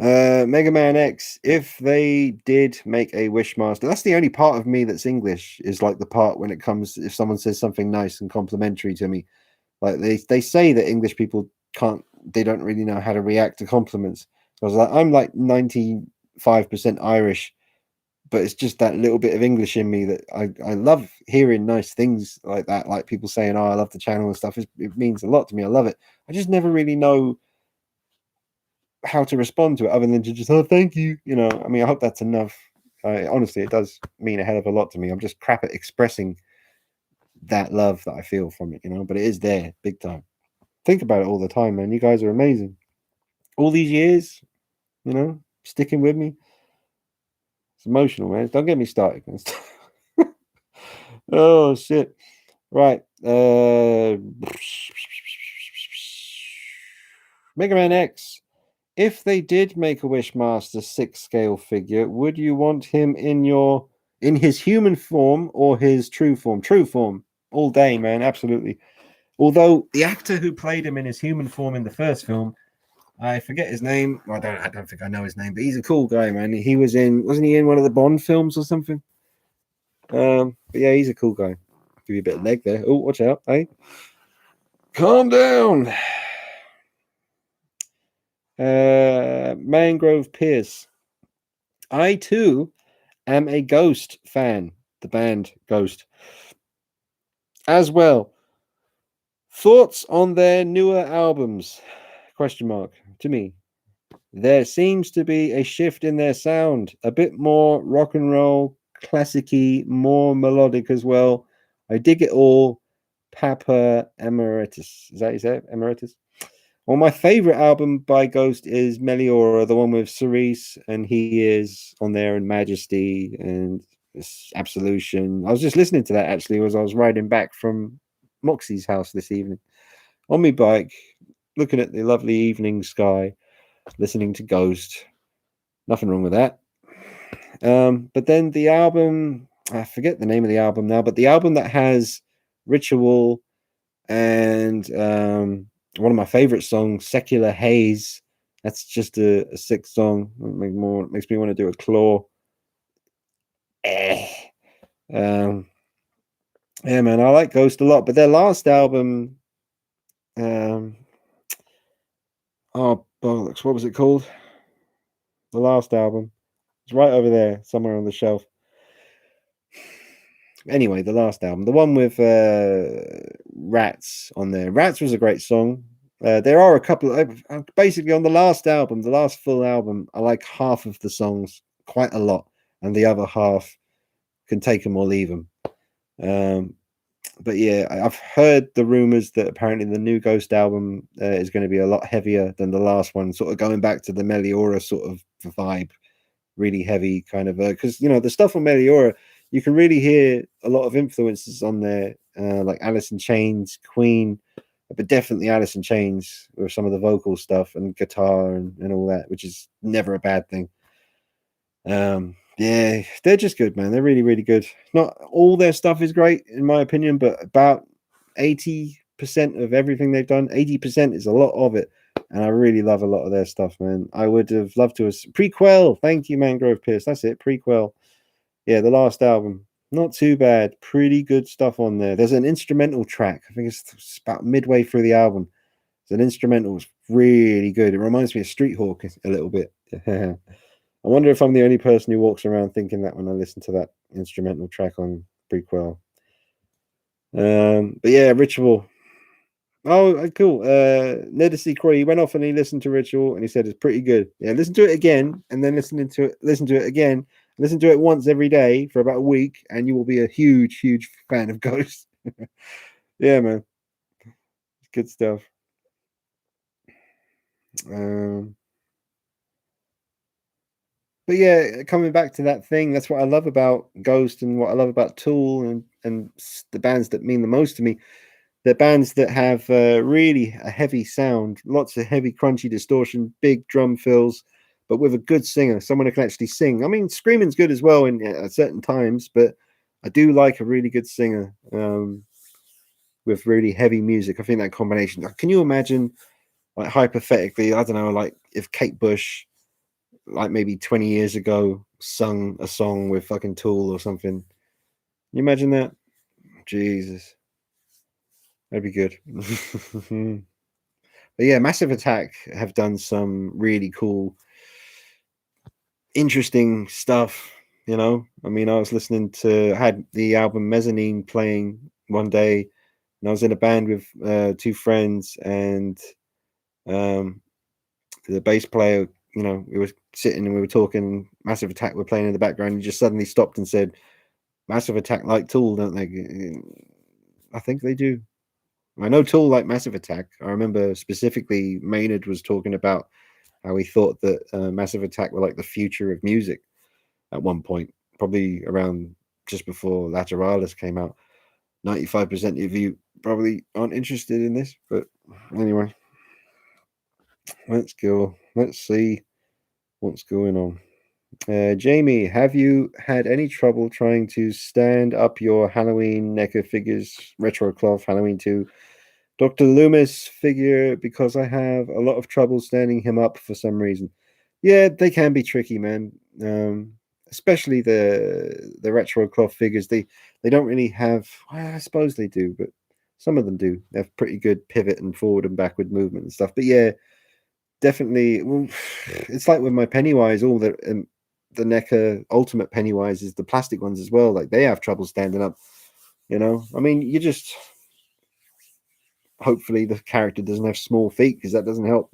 Mega Man X, if they did make a Wishmaster, that's the only part of me that's English, is like the part when it comes, if someone says something nice and complimentary to me. Like they say that English people they don't really know how to react to compliments. I was like, I'm like 95% Irish, but it's just that little bit of English in me that I love hearing nice things like that, like people saying, oh, I love the channel and stuff. It means a lot to me. I love it. I just never really know how to respond to it other than to just, oh, thank you. You know, I mean, I hope that's enough. Honestly, it does mean a hell of a lot to me. I'm just crap at expressing that love that I feel from it, you know, but it is there big time. Think about it all the time, man. You guys are amazing. All these years, you know, sticking with me. It's emotional, man. Don't get me started. Oh shit. Right. Mega Man X. if they did make a Wishmaster 6 scale figure, would you want him in his human form or his true form? True form, all day, man, absolutely. Although the actor who played him in his human form in the first film, I forget his name. Well, I don't think I know his name, but he's a cool guy, man. Wasn't he in one of the Bond films or something? But yeah, he's a cool guy. Give you a bit of leg there. Oh, watch out, hey. Calm down. Mangrove Pierce. I too am a Ghost fan. The band Ghost. As well. Thoughts on their newer albums? Question mark to me. There seems to be a shift in their sound, a bit more rock and roll, classic-y, more melodic as well. I dig it all. Papa Emeritus. Is that you say? Emeritus? Well, my favorite album by Ghost is Meliora, the one with Cerise, and he is on there, and Majesty and Absolution. I was just listening to that actually as I was riding back from Moxie's house this evening on my bike, looking at the lovely evening sky, listening to Ghost. Nothing wrong with that. But then the album, I forget the name of the album now, but the album that has Ritual and one of my favorite songs, Secular Haze. That's just a sick song. Makes me want to do a claw. Yeah, man, I like Ghost a lot, but their last album, oh bollocks, what was it called? The last album. It's right over there, somewhere on the shelf. Anyway, the last album, the one with Rats on there. Rats was a great song. There are a couple basically on the last album, the last full album, I like half of the songs quite a lot, and the other half can take them or leave them. But yeah, I've heard the rumors that apparently the new Ghost album is going to be a lot heavier than the last one, sort of going back to the Meliora sort of vibe, really heavy kind of, because the stuff on Meliora, you can really hear a lot of influences on there, like Alice in Chains, Queen, but definitely Alice in Chains with some of the vocal stuff and guitar and all that, which is never a bad thing. Yeah, they're just good, man. They're really, really good. Not all their stuff is great, in my opinion, but about 80% of everything they've done, 80% is a lot of it. And I really love a lot of their stuff, man. I would have loved to have Prequel. Thank you, Mangrove Pierce. That's it. Prequel. Yeah, the last album. Not too bad. Pretty good stuff on there. There's an instrumental track. I think it's about midway through the album. It's an instrumental. It's really good. It reminds me of Street Hawk a little bit. I wonder if I'm the only person who walks around thinking that when I listen to that instrumental track on Prequel. But yeah, Ritual. Oh, cool. Nedesy Croy, he went off and he listened to Ritual and he said it's pretty good. Yeah, listen to it again and then listen to it again. Listen to it once every day for about a week, and you will be a huge, huge fan of Ghost. Yeah, man. It's good stuff. But yeah, coming back to that thing, that's what I love about Ghost and what I love about Tool and the bands that mean the most to me. They're bands that have really a heavy sound, lots of heavy, crunchy distortion, big drum fills, but with a good singer, someone who can actually sing. I mean, screaming's good as well at certain times, but I do like a really good singer with really heavy music. I think that combination. Can you imagine, like hypothetically, I don't know, like if Kate Bush, like maybe 20 years ago, sung a song with fucking Tool or something? Can you imagine that? Jesus. That'd be good. But yeah, Massive Attack have done some really cool, interesting stuff. I mean, I had the album Mezzanine playing one day, and I was in a band with two friends, and the bass player, we were sitting and we were talking. Massive Attack were playing in the background. He just suddenly stopped and said, "Massive Attack like Tool, don't they?" I think they do. I know Tool like Massive Attack. I remember specifically Maynard was talking about how he thought that Massive Attack were like the future of music at one point, probably around just before Lateralis came out. 95% of you probably aren't interested in this, but anyway, let's go. Let's see what's going on. Jamie, have you had any trouble trying to stand up your Halloween NECA figures, retro cloth Halloween 2 Dr. Loomis figure? Because I have a lot of trouble standing him up for some reason. Yeah, they can be tricky, man. Especially the retro cloth figures. They don't really have. Well, I suppose they do, but some of them do. They have pretty good pivot and forward and backward movement and stuff. But yeah, definitely. Well, it's like with my Pennywise. All the NECA Ultimate Pennywise is the plastic ones as well. Like they have trouble standing up. I mean, you just hopefully the character doesn't have small feet because that doesn't help.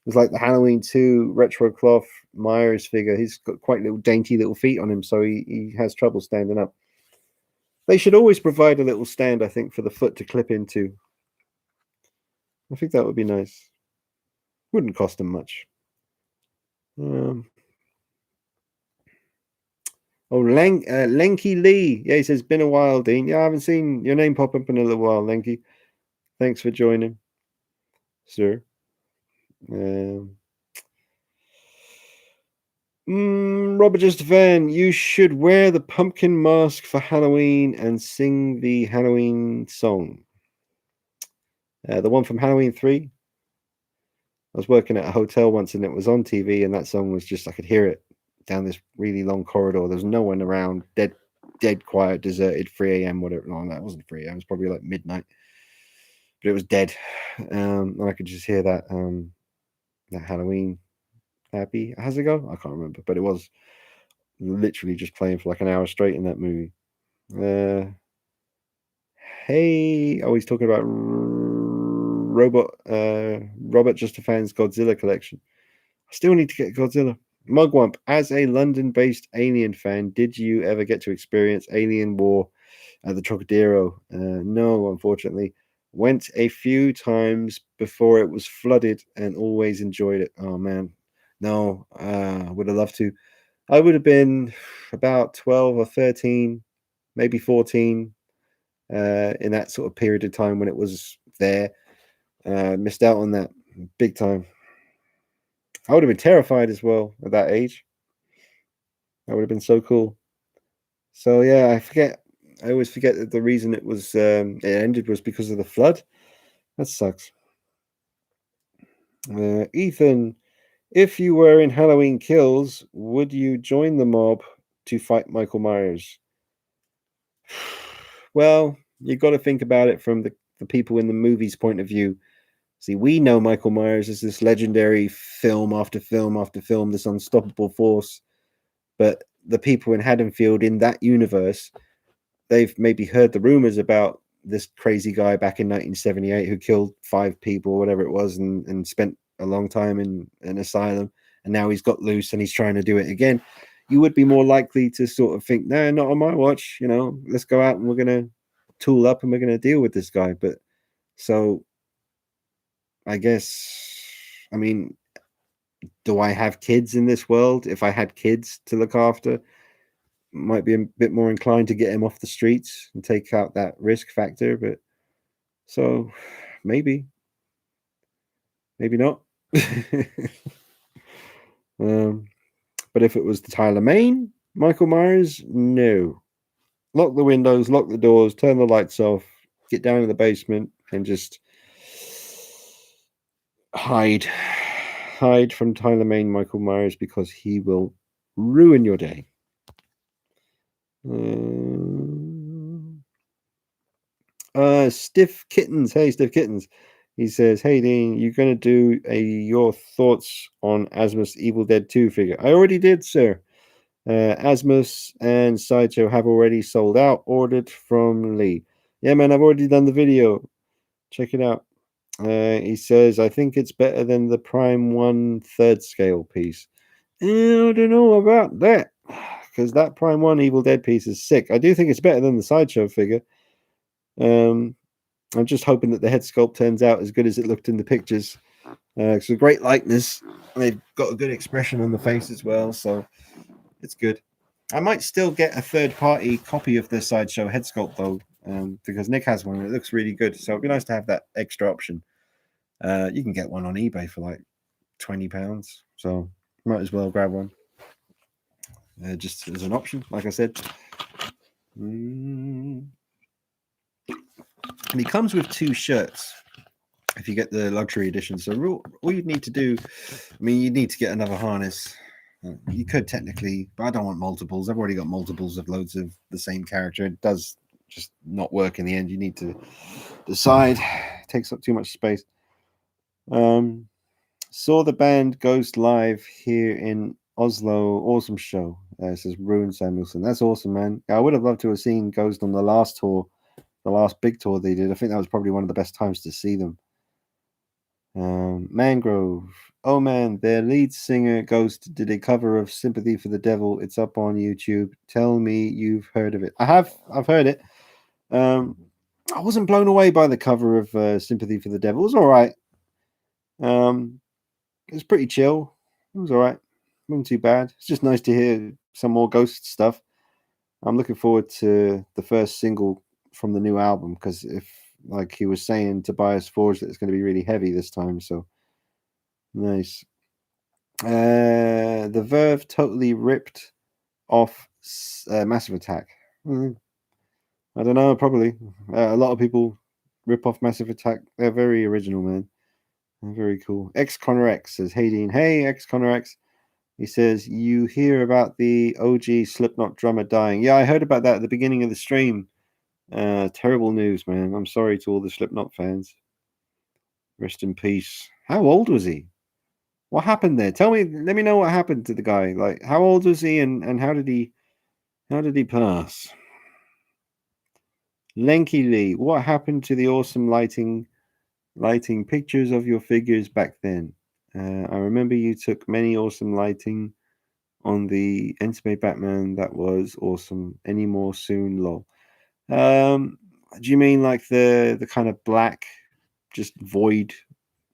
It's like the Halloween 2 retro cloth Myers figure. He's got quite little dainty little feet on him, so he has trouble standing up. They should always provide a little stand, I think, for the foot to clip into. I think that would be nice. Wouldn't cost them much. Lenky Lee. Yeah, he says, been a while, Dean. Yeah, I haven't seen your name pop up in a little while, Lenky. Thanks for joining, sir. Robert Justafan, you should wear the pumpkin mask for Halloween and sing the Halloween song. The one from Halloween 3. I was working at a hotel once and it was on TV, and that song was just, I could hear it down this really long corridor. There was no one around, dead quiet, deserted, 3 a.m., whatever. No, that wasn't 3 a.m., it was probably like midnight. But it was dead. And I could just hear that Halloween Happy. How's it go? I can't remember, but it was literally just playing for like an hour straight in that movie. Hey, he's talking about Robert Justafan's Godzilla collection. I still need to get Godzilla. Mugwump, as a London-based Alien fan, did you ever get to experience Alien War at the Trocadero? No, unfortunately. Went a few times before it was flooded and always enjoyed it. Oh man, no, would have loved to. I would have been about 12 or 13, maybe 14, in that sort of period of time when it was there. Missed out on that big time. I would have been terrified as well at that age. That would have been so cool. So yeah, I always forget that the reason it ended was because of the flood. That sucks. Ethan, if you were in Halloween Kills, would you join the mob to fight Michael Myers? Well, you've got to think about it from the people in the movie's point of view. See, we know Michael Myers as this legendary film after film after film, this unstoppable force. But the people in Haddonfield in that universe, they've maybe heard the rumors about this crazy guy back in 1978 who killed 5 people or whatever it was and spent a long time in an asylum. And now he's got loose and he's trying to do it again. You would be more likely to sort of think, no, not on my watch. Let's go out and we're going to tool up and we're going to deal with this guy. But so I guess, I mean, do I have kids in this world? If I had kids to look after, might be a bit more inclined to get him off the streets and take out that risk factor. But so maybe not. But if it was the Tyler Mane, Michael Myers, no. Lock the windows, lock the doors, turn the lights off, get down in the basement and just hide from Tyler Mane, Michael Myers, because he will ruin your day. Stiff Kittens. Hey, Stiff Kittens. He says, hey, Dean, you're going to do your thoughts on Asmus Evil Dead 2 figure. I already did, sir. Asmus and Sideshow have already sold out, ordered from Lee. Yeah, man, I've already done the video. Check it out. He says, I think it's better than the Prime 1 third scale piece. I don't know about that, because that Prime 1 Evil Dead piece is sick. I do think it's better than the Sideshow figure. I'm just hoping that the head sculpt turns out as good as it looked in the pictures. It's a great likeness. They've got a good expression on the face as well, so it's good. I might still get a third-party copy of the Sideshow head sculpt, though, because Nick has one and it looks really good. So it'd be nice to have that extra option. You can get one on eBay for like £20, so might as well grab one. Just as an option, like I said. And he comes with 2 shirts if you get the luxury edition. So all you'd need to do, I mean, you need to get another harness. You could technically, but I don't want multiples. I've already got multiples of loads of the same character. It does just not work in the end. You need to decide. It takes up too much space. Saw the band Ghost live here in Oslo. Awesome show. Says Rune Samuelson. That's awesome, man. I would have loved to have seen Ghost on the last tour, the last big tour they did. I think that was probably one of the best times to see them. Mangrove. Oh man, their lead singer Ghost did a cover of Sympathy for the Devil. It's up on YouTube. Tell me you've heard of it. I've heard it. I wasn't blown away by the cover of Sympathy for the Devil. It was all right. It was pretty chill. It was all right. It wasn't too bad. It's just nice to hear some more Ghost stuff. I'm looking forward to the first single from the new album because if, like he was saying, Tobias Forge, that it's going to be really heavy this time. So nice. The Verve totally ripped off Massive Attack. I don't know. Probably a lot of people rip off Massive Attack. They're very original, man. They're very cool. X Connor X says, "Hey Dean, hey X Connor X." He says, "You hear about the OG Slipknot drummer dying?" Yeah, I heard about that at the beginning of the stream. Terrible news, man. I'm sorry to all the Slipknot fans. Rest in peace. How old was he? What happened there? Tell me, let me know what happened to the guy. Like, how old was he and how did he pass? Lenky Lee, what happened to the awesome lighting pictures of your figures back then? I remember you took many awesome lighting on the Entebbe Batman. That was awesome. Any more soon, lol. Do you mean like the kind of black, just void,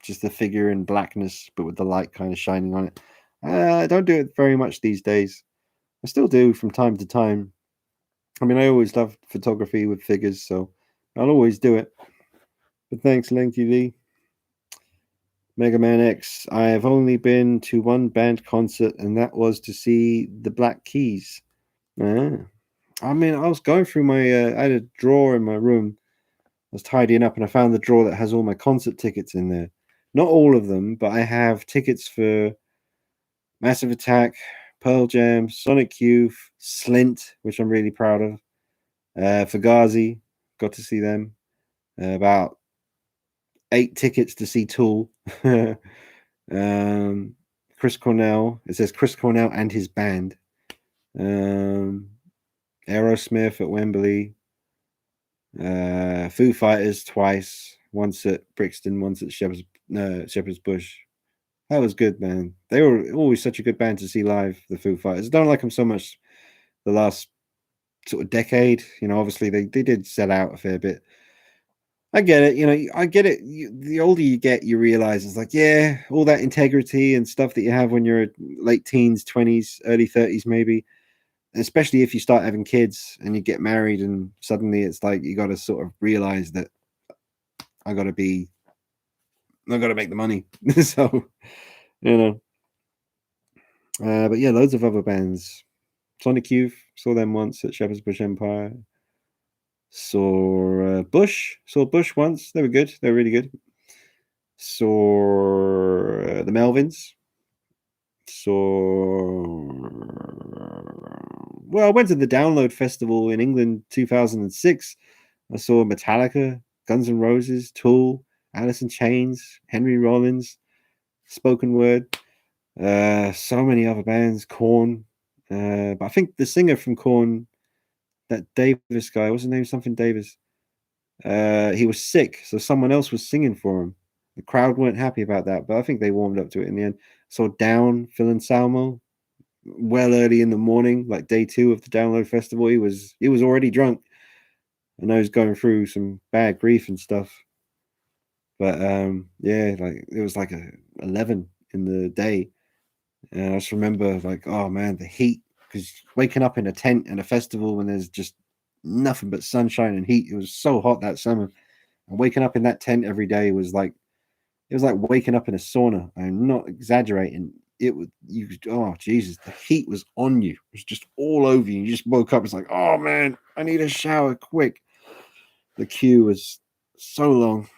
just the figure in blackness, but with the light kind of shining on it? I don't do it very much these days. I still do from time to time. I mean, I always loved photography with figures, so I'll always do it. But thanks, Lanky V. Mega Man X. I have only been to one band concert, and that was to see the Black Keys. I mean, I was going through my. I had a drawer in my room. I was tidying up, and I found the drawer that has all my concert tickets in there. Not all of them, but I have tickets for Massive Attack, Pearl Jam, Sonic Youth, Slint, which I'm really proud of. Fugazi, got to see them. About 8 tickets to see Tool. Chris Cornell. It says Chris Cornell and his band. Aerosmith at Wembley. Foo Fighters twice. Once at Brixton, once at Shepherd's Bush. That was good, man. They were always such a good band to see live, the Foo Fighters. I don't like them so much the last sort of decade. You know, obviously they did sell out a fair bit. I get it. You know, I get it. The older you get, you realize it's like, yeah, all that integrity and stuff that you have when you're late teens, 20s, early 30s, maybe, especially if you start having kids and you get married and suddenly it's like you got to sort of realize that I got to make the money. So, you know, but yeah, loads of other bands. Sonic Youth, saw them once at Shepherd's Bush Empire. Saw Bush once. They were good. They were really good. Saw the Melvins. Well, I went to the Download Festival in England 2006. I saw Metallica, Guns N' Roses, Tool, Alice in Chains, Henry Rollins, Spoken Word, so many other bands, Korn. But I think the singer from Korn, that Davis guy, what's his name? Something Davis. He was sick, so someone else was singing for him. The crowd weren't happy about that, but I think they warmed up to it in the end. Saw Down, Phil Anselmo, well early in the morning, like day 2 of the Download Festival. He was already drunk. I know he's going through some bad grief and stuff. But yeah, like it was like 11 in the day. And I just remember like, oh man, the heat, because waking up in a tent and a festival when there's just nothing but sunshine and heat. It was so hot that summer. And waking up in that tent every day was like It was like waking up in a sauna. I'm not exaggerating. It was you. Oh Jesus, the heat was on you. It was just all over you. You just woke up. It's like, oh man, I need a shower quick. The queue was so long.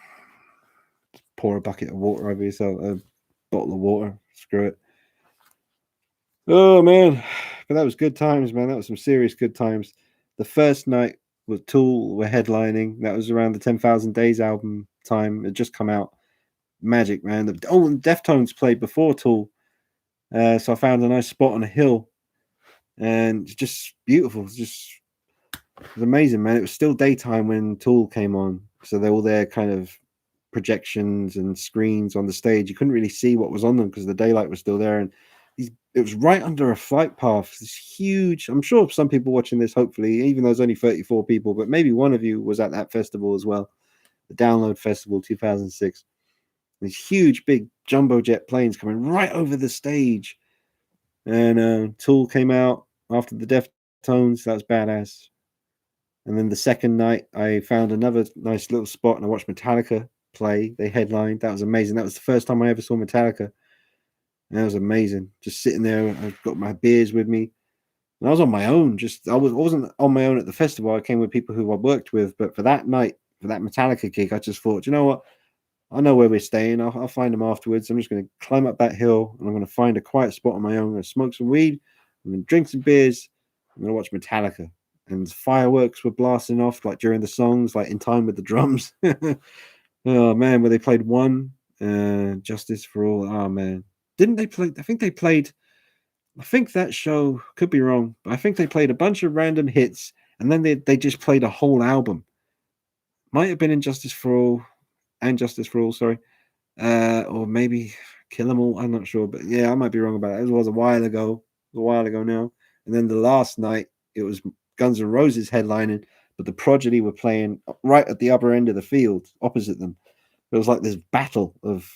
Pour a bucket of water over yourself, a bottle of water. Screw it. Oh man, but that was good times, man. That was some serious good times. The first night was Tool were headlining. That was around the 10,000 Days album time. It had just come out. Magic, man. And Deftones played before Tool. So I found a nice spot on a hill, and it's just beautiful. It was amazing, man. It was still daytime when Tool came on, so they're all there, kind of projections and screens on the stage. You couldn't really see what was on them because the daylight was still there, and it was right under a flight path. This huge. I'm sure some people watching this, hopefully, even though there's only 34 people, but maybe one of you was at that festival as well, the Download Festival 2006. These huge, big jumbo jet planes coming right over the stage. And Tool came out after the Deftones. That was badass. And then the second night, I found another nice little spot and I watched Metallica play. They headlined. That was amazing. That was the first time I ever saw Metallica. And that was amazing. Just sitting there, I've got my beers with me. And I was on my own. I wasn't on my own at the festival. I came with people who I worked with. But for that night, for that Metallica gig, I just thought, you know what? I know where we're staying. I'll find them afterwards. I'm just going to climb up that hill and I'm going to find a quiet spot on my own. I'm going to smoke some weed. I'm going to drink some beers. I'm going to watch Metallica. And fireworks were blasting off like during the songs, like in time with the drums. Oh man, where they played One, Justice for All. Oh man, didn't they play? I think they played. I think that show could be wrong, but I think they played a bunch of random hits, and then they just played a whole album. Might have been Injustice for All and Justice for All, sorry, or maybe Kill 'Em All. I'm not sure, but yeah, I might be wrong about it. It was a while ago. It was a while ago now. And then the last night, it was Guns N' Roses headlining, but the Prodigy were playing right at the upper end of the field, opposite them. It was like this battle of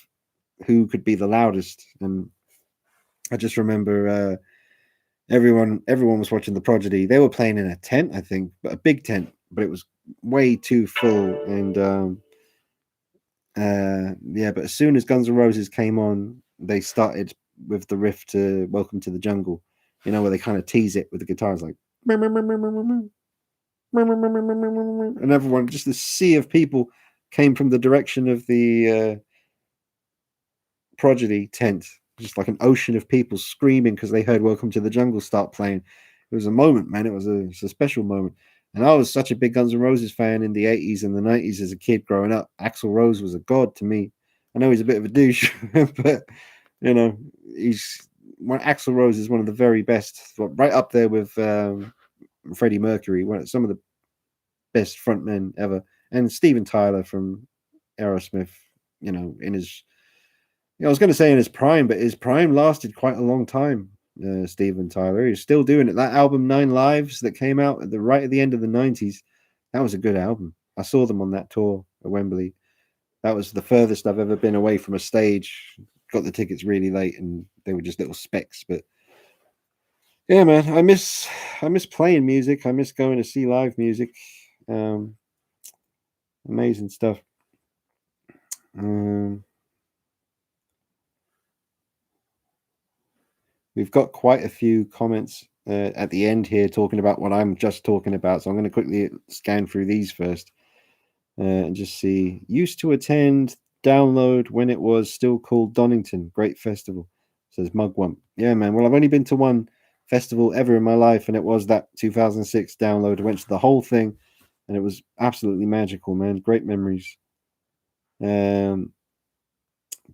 who could be the loudest, and I just remember everyone was watching the Prodigy. They were playing in a tent, I think, but a big tent, but it was way too full. And yeah, but as soon as Guns N' Roses came on, they started with the riff to Welcome to the Jungle, you know, where they kind of tease it with the guitars, like, and everyone, just a sea of people came from the direction of the Prodigy tent, just like an ocean of people screaming because they heard Welcome to the Jungle start playing. It was a moment, man. It was a special moment. And I was such a big Guns N' Roses fan in the 80s and the 90s as a kid growing up. Axl Rose was a god to me. I know he's a bit of a douche, but, you know, Axl Rose is one of the very best, right up there with Freddie Mercury, some of the best frontmen ever. And Steven Tyler from Aerosmith, you know, in his, I was going to say in his prime, but his prime lasted quite a long time. Steven Tyler, he's still doing it. That album Nine Lives that came out right at the end of the 90s, that was a good album. I saw them on that tour at Wembley. That was the furthest I've ever been away from a stage. Got the tickets really late, and they were just little specks. But yeah, man, I miss playing music. I miss going to see live music. Amazing stuff. We've got quite a few comments at the end here talking about what I'm just talking about. So I'm going to quickly scan through these first and just see. Used to attend Download when it was still called Donington. Great festival, says Mugwump. Yeah, man. Well, I've only been to one festival ever in my life, and it was that 2006 Download. I went to the whole thing, and it was absolutely magical, man. Great memories.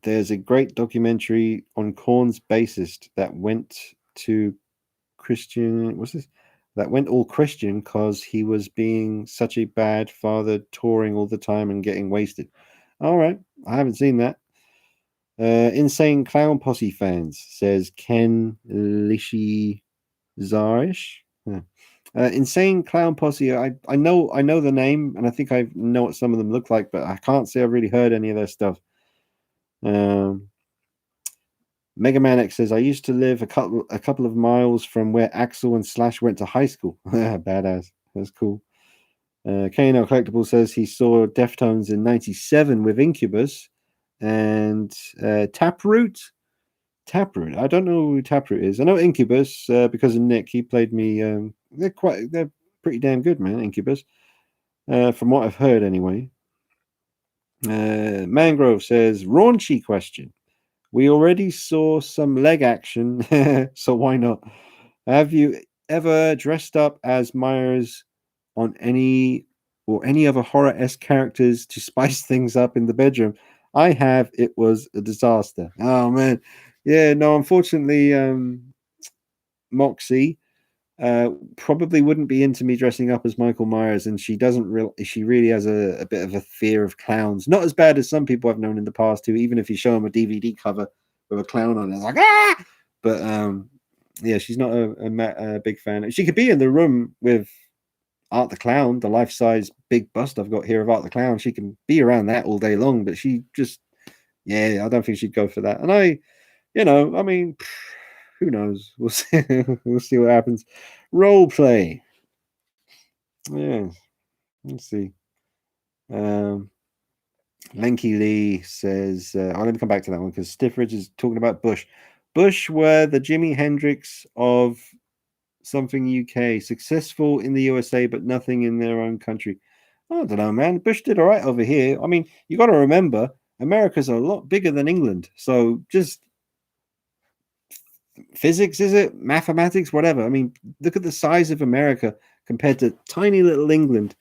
There's a great documentary on Korn's bassist that went to Christian. What's this? That went all Christian because he was being such a bad father, touring all the time and getting wasted. All right, I haven't seen that. Insane Clown Posse fans, says Ken Lishi Zarish. Insane Clown Posse. I know the name, and I think I know what some of them look like, but I can't say I've really heard any of their stuff. Mega Man X says, I used to live a couple of miles from where Axl and Slash went to high school. Badass. That's cool. KNL Collectible says he saw Deftones in 97 with Incubus and Taproot. Taproot. I don't know who Taproot is. I know Incubus because of Nick. He played me. They're pretty damn good, man. Incubus, from what I've heard, anyway. Mangrove says raunchy question. We already saw some leg action, so why not? Have you ever dressed up as Myers on any other horror-esque characters to spice things up in the bedroom? I have. It was a disaster. Oh man, yeah. No, unfortunately, Moxie probably wouldn't be into me dressing up as Michael Myers, and she doesn't real. She really has a bit of a fear of clowns. Not as bad as some people I've known in the past who, even if you show them a DVD cover with a clown on it, it's like ah. But yeah, she's not a big fan. She could be in the room with Art the Clown, the life-size big bust I've got here of Art the Clown. She can be around that all day long, but she just, yeah, I don't think she'd go for that. And I mean, who knows? We'll see. We'll see what happens. Role play. Yeah, let's see. Lenky Lee says, let me come back to that one because Stiffridge is talking about Bush. Bush were the Jimi Hendrix of something UK, successful in the USA, but nothing in their own country. I don't know, man. Bush did all right over here. I mean, you got to remember, America's a lot bigger than England. So just physics, is it? Mathematics, whatever. I mean, look at the size of America compared to tiny little England.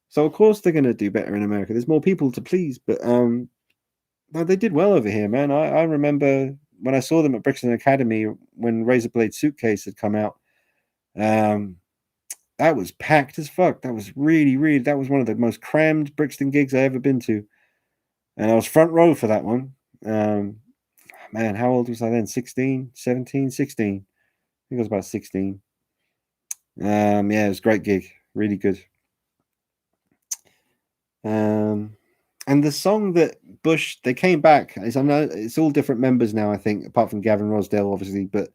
So of course they're going to do better in America. There's more people to please, but no, they did well over here, man. I remember when I saw them at Brixton Academy when Razorblade Suitcase had come out. That was packed as fuck. That was really, that was one of the most crammed Brixton gigs I ever been to. And I was front row for that one. Man, how old was I then? 16, 17, 16. I think I was about 16. Yeah, it was a great gig. Really good. And the song that Bush, they came back. I know it's all different members now, I think, apart from Gavin Rossdale, obviously, but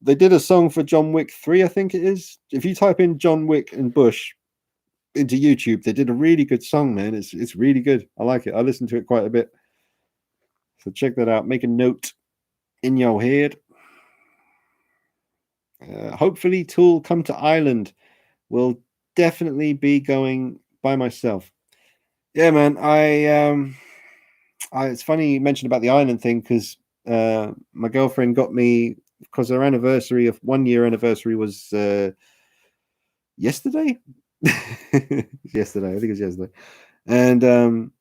they did a song for John Wick 3, I think it is. If you type in John Wick and Bush into YouTube, they did a really good song, man. It's really good. I like it. I listened to it quite a bit. So check that out. Make a note in your head. Hopefully Tool come to Ireland. Will definitely be going by myself. Yeah, man. It's funny you mentioned about the island thing because my girlfriend got me, because her anniversary of 1 year anniversary was yesterday. Yesterday, I think it was yesterday. And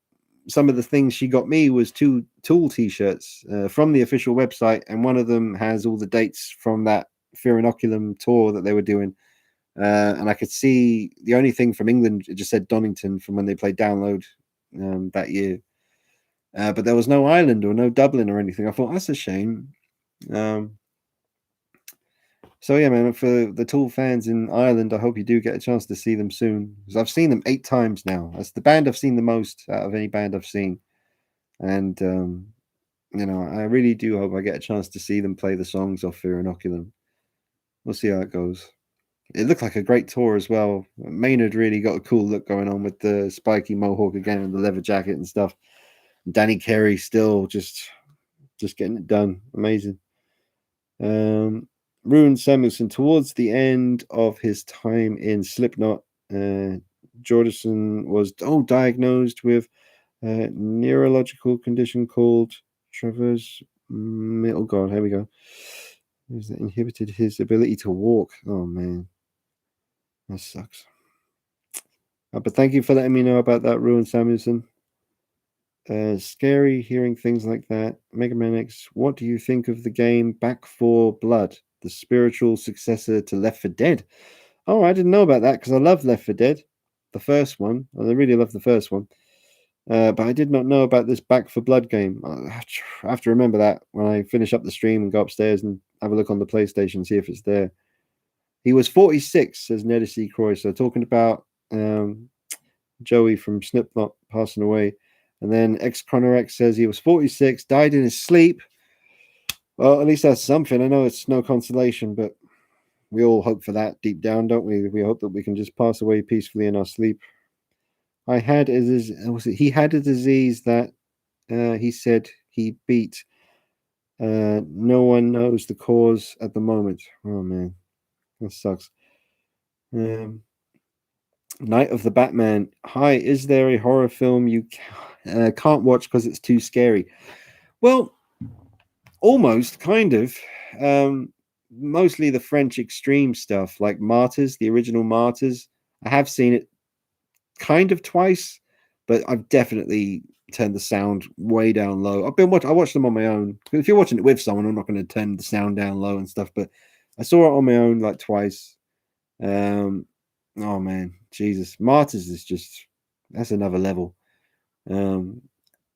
some of the things she got me was 2 Tool t-shirts from the official website, and one of them has all the dates from that Fear Inoculum tour that they were doing. And I could see the only thing from England, it just said Donington from when they played Download that year. But there was no Ireland or no Dublin or anything. I thought, that's a shame. So yeah, man, for the Tool fans in Ireland, I hope you do get a chance to see them soon. Because I've seen them 8 times now. That's the band I've seen the most out of any band I've seen. And I really do hope I get a chance to see them play the songs off Fear Inoculum. We'll see how it goes. It looked like a great tour as well. Maynard really got a cool look going on with the spiky mohawk again and the leather jacket and stuff. Danny Carey still just getting it done. Amazing. Ruin Samuelson, towards the end of his time in Slipknot, Jordison was diagnosed with a neurological condition called Travers. Oh God, here we go. That inhibited his ability to walk. Oh man, that sucks. But thank you for letting me know about that, Ruin Samuelson. Scary hearing things like that. Mega Man X, what do you think of the game Back 4 Blood, the spiritual successor to Left 4 Dead? Oh, I didn't know about that because I love Left 4 Dead, the first one. I really love the first one. But I did not know about this Back 4 Blood game. I have to remember that when I finish up the stream and go upstairs and have a look on the PlayStation, see if it's there. He was 46, says Neddy C. Croy. So talking about Joey from Slipknot passing away. And then X Connor X says he was 46, died in his sleep. Well, at least that's something. I know it's no consolation, but we all hope for that deep down, don't we? We hope that we can just pass away peacefully in our sleep. He had a disease that He said he beat no one knows the cause at the moment. Oh man, that sucks. Night of the Batman. Hi, is there a horror film you can't watch because it's too scary? Well, almost, kind of. Mostly the French extreme stuff, like Martyrs, the original Martyrs. I have seen it kind of twice, but I've definitely turned the sound way down low. I watched them on my own. If you're watching it with someone, I'm not going to turn the sound down low and stuff. But I saw it on my own like twice. Oh man, Jesus, Martyrs is just that's another level. And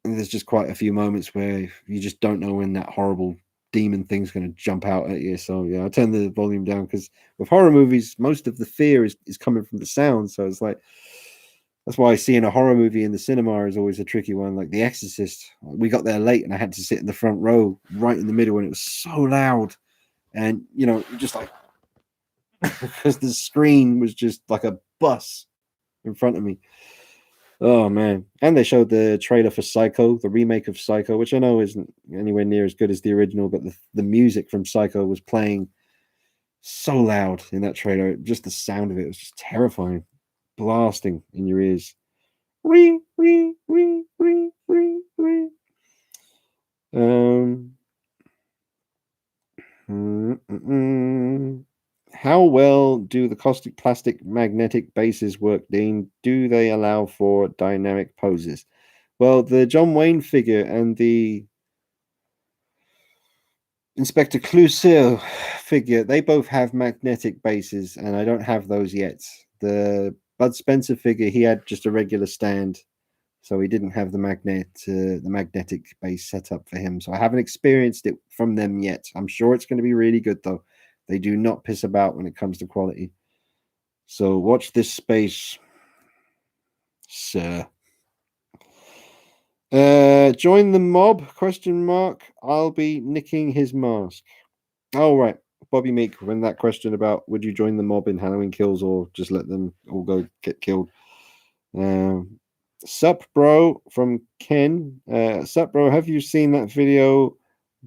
there's just quite a few moments where you just don't know when that horrible demon thing's going to jump out at you. So yeah, I turn the volume down because with horror movies, most of the fear is coming from the sound. So it's like that's why seeing a horror movie in the cinema is always a tricky one. Like The Exorcist, we got there late and I had to sit in the front row, right in the middle, and it was so loud, and just like because the screen was just like a bus in front of me. Oh man! And they showed the trailer for Psycho, the remake of Psycho, which I know isn't anywhere near as good as the original, but the music from Psycho was playing so loud in that trailer. Just the sound of it was just terrifying, blasting in your ears. Wee, wee, wee, wee, wee, wee. How well do the caustic plastic magnetic bases work, Dean? Do they allow for dynamic poses? Well, the John Wayne figure and the Inspector Clouseau figure, they both have magnetic bases, and I don't have those yet. The Bud Spencer figure, he had just a regular stand, so he didn't have the magnetic base set up for him. So I haven't experienced it from them yet. I'm sure it's going to be really good though. They do not piss about when it comes to quality. So watch this space, sir. Join the mob? Question mark. I'll be nicking his mask. Oh right, Bobby Meek. When that question about would you join the mob in Halloween Kills or just let them all go get killed? Sup, bro, from Ken. Sup, bro. Have you seen that video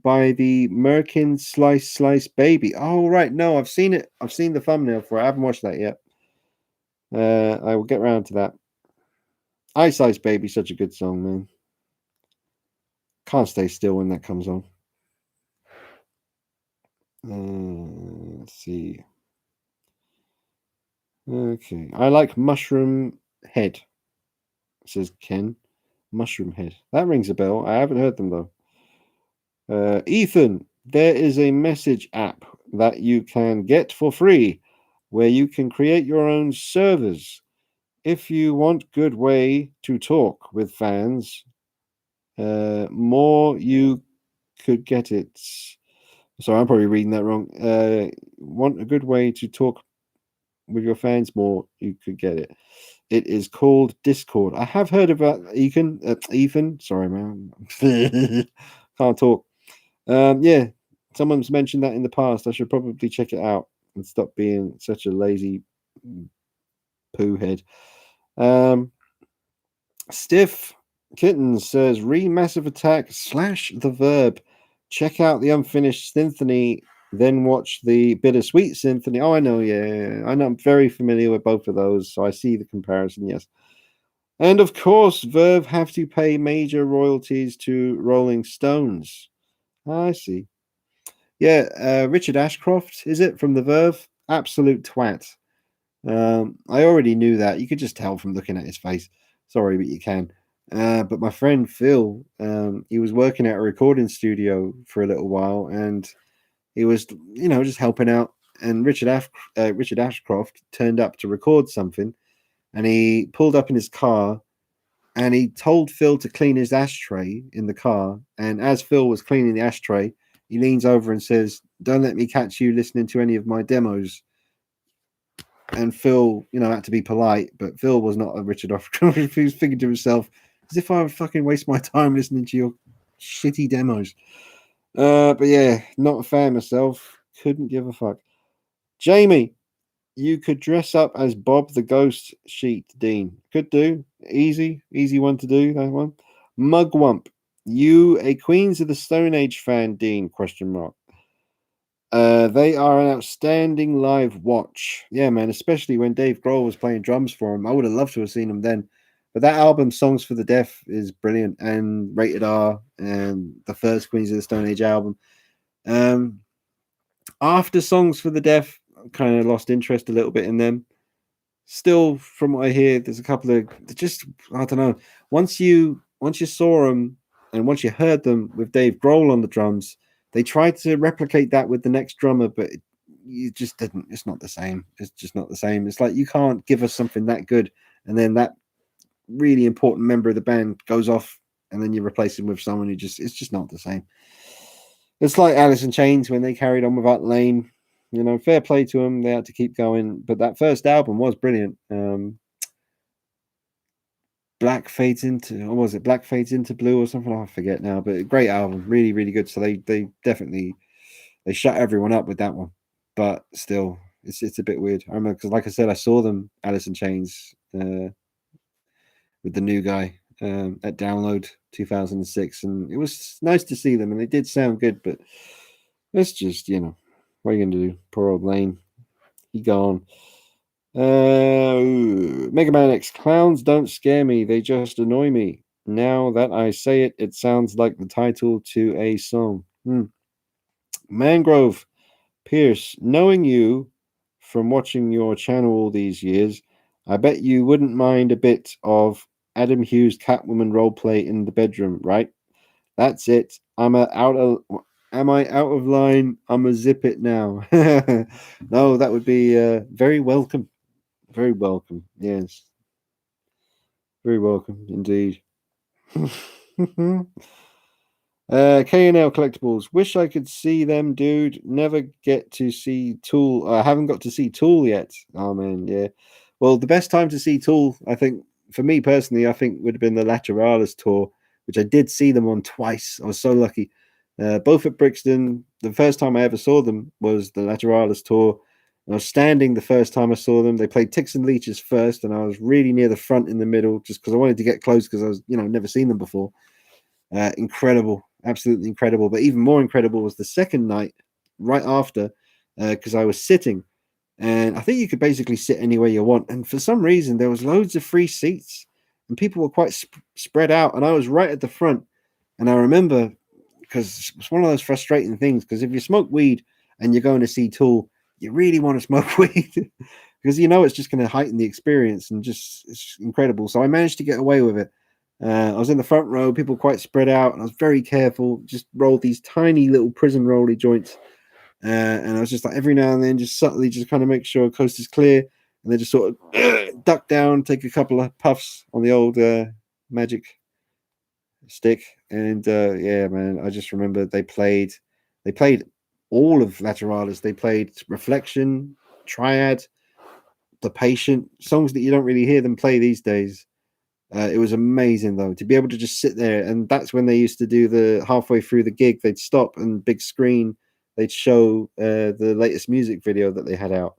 by the Merkin Slice Baby? Oh right, no, I've seen it. I've seen the thumbnail for it. I haven't watched that yet. I will get around to that. Ice Ice Baby, such a good song, man. Can't stay still when that comes on. Let's see. Okay, I like Mushroom Head, says Ken. Mushroom Head. That rings a bell. I haven't heard them though. Ethan, there is a message app that you can get for free where you can create your own servers. If you want good way to talk with fans, more you could get it. Sorry, I'm probably reading that wrong. Want a good way to talk with your fans more, you could get it. It is called Discord. I have heard about Ethan. Sorry, man. Can't talk. Yeah, someone's mentioned that in the past. I should probably check it out and stop being such a lazy poo head. Stiff Kittens says Massive Attack / the Verb. Check out the Unfinished Symphony, then watch the Bittersweet Symphony. Oh, I know, yeah. I know, I'm very familiar with both of those, so I see the comparison, yes. And of course, Verve have to pay major royalties to Rolling Stones. I see. Yeah, Richard Ashcroft, is it, from the Verve? Absolute twat. I already knew that. You could just tell from looking at his face. Sorry, but you can. But my friend Phil, he was working at a recording studio for a little while, and he was, just helping out. And Richard Ashcroft turned up to record something, and he pulled up in his car, and he told Phil to clean his ashtray in the car. And as Phil was cleaning the ashtray, he leans over and says, "Don't let me catch you listening to any of my demos." And Phil, had to be polite, but Phil was not a Richard Ashcroft. He was thinking to himself, as if I would fucking waste my time listening to your shitty demos. But yeah, not a fan myself. Couldn't give a fuck. Jamie, you could dress up as Bob the Ghost Sheet, Dean. Could do. Easy one to do, that one. Mugwump. You a Queens of the Stone Age fan, Dean? Question mark. They are an outstanding live watch. Yeah, man, especially when Dave Grohl was playing drums for him. I would have loved to have seen him then. But that album, Songs for the Deaf, is brilliant, and Rated R, and the first Queens of the Stone Age album. After Songs for the Deaf, I kind of lost interest a little bit in them. Still, from what I hear, there's a couple of just, I don't know. Once you saw them and once you heard them with Dave Grohl on the drums, they tried to replicate that with the next drummer, but you just didn't. It's not the same. It's just not the same. It's like you can't give us something that good, and then that really important member of the band goes off, and then you replace him with someone who it's just not the same. It's like Alice in Chains when they carried on without Lane. You know, fair play to them. They had to keep going, but that first album was brilliant. Black Fades into, or was it Black Fades into Blue or something? I forget now, but a great album, really, really good. So they definitely they shut everyone up with that one, but still, it's a bit weird. I remember because, like I said, I saw them Alice in Chains with the new guy at Download 2006, and it was nice to see them, and they did sound good, but it's just what are you gonna do? Poor old Lane, he gone. Mega Man X, clowns don't scare me, they just annoy me. Now that I say it, it sounds like the title to a song. Mangrove, Pierce, knowing you from watching your channel all these years, I bet you wouldn't mind a bit of Adam Hughes Catwoman roleplay in the bedroom, right? That's it. Am I out of line? I'm a zip it now. No, that would be very welcome. Very welcome. Yes. Very welcome indeed. K&L Collectibles. Wish I could see them, dude. Never get to see Tool. I haven't got to see Tool yet. Oh, man. Yeah. Well, the best time to see Tool, I think, for me personally, I think would have been the Lateralis tour, which I did see them on twice. I was so lucky. Both at Brixton. The first time I ever saw them was the Lateralis tour. I was standing the first time I saw them. They played Ticks and Leeches first, and I was really near the front in the middle just because I wanted to get close because I was, never seen them before. Incredible, absolutely incredible. But even more incredible was the second night, right after, because I was sitting, and I think you could basically sit anywhere you want. And for some reason, there was loads of free seats, and people were quite spread out, and I was right at the front. And I remember because it's one of those frustrating things because if you smoke weed and you're going to see Tool, you really want to smoke weed because it's just going to heighten the experience and it's incredible. So I managed to get away with it. I was in the front row, people quite spread out, and I was very careful. Just rolled these tiny little prison rolly joints, and I was just like every now and then, just subtly, just kind of make sure coast is clear, and then just sort of duck down, take a couple of puffs on the old magic stick, and yeah, man, I just remember they played all of Lateralis. They played Reflection, Triad, The Patient, songs that you don't really hear them play these days. It was amazing though to be able to just sit there, and that's when they used to do the halfway through the gig they'd stop and big screen they'd show the latest music video that they had out,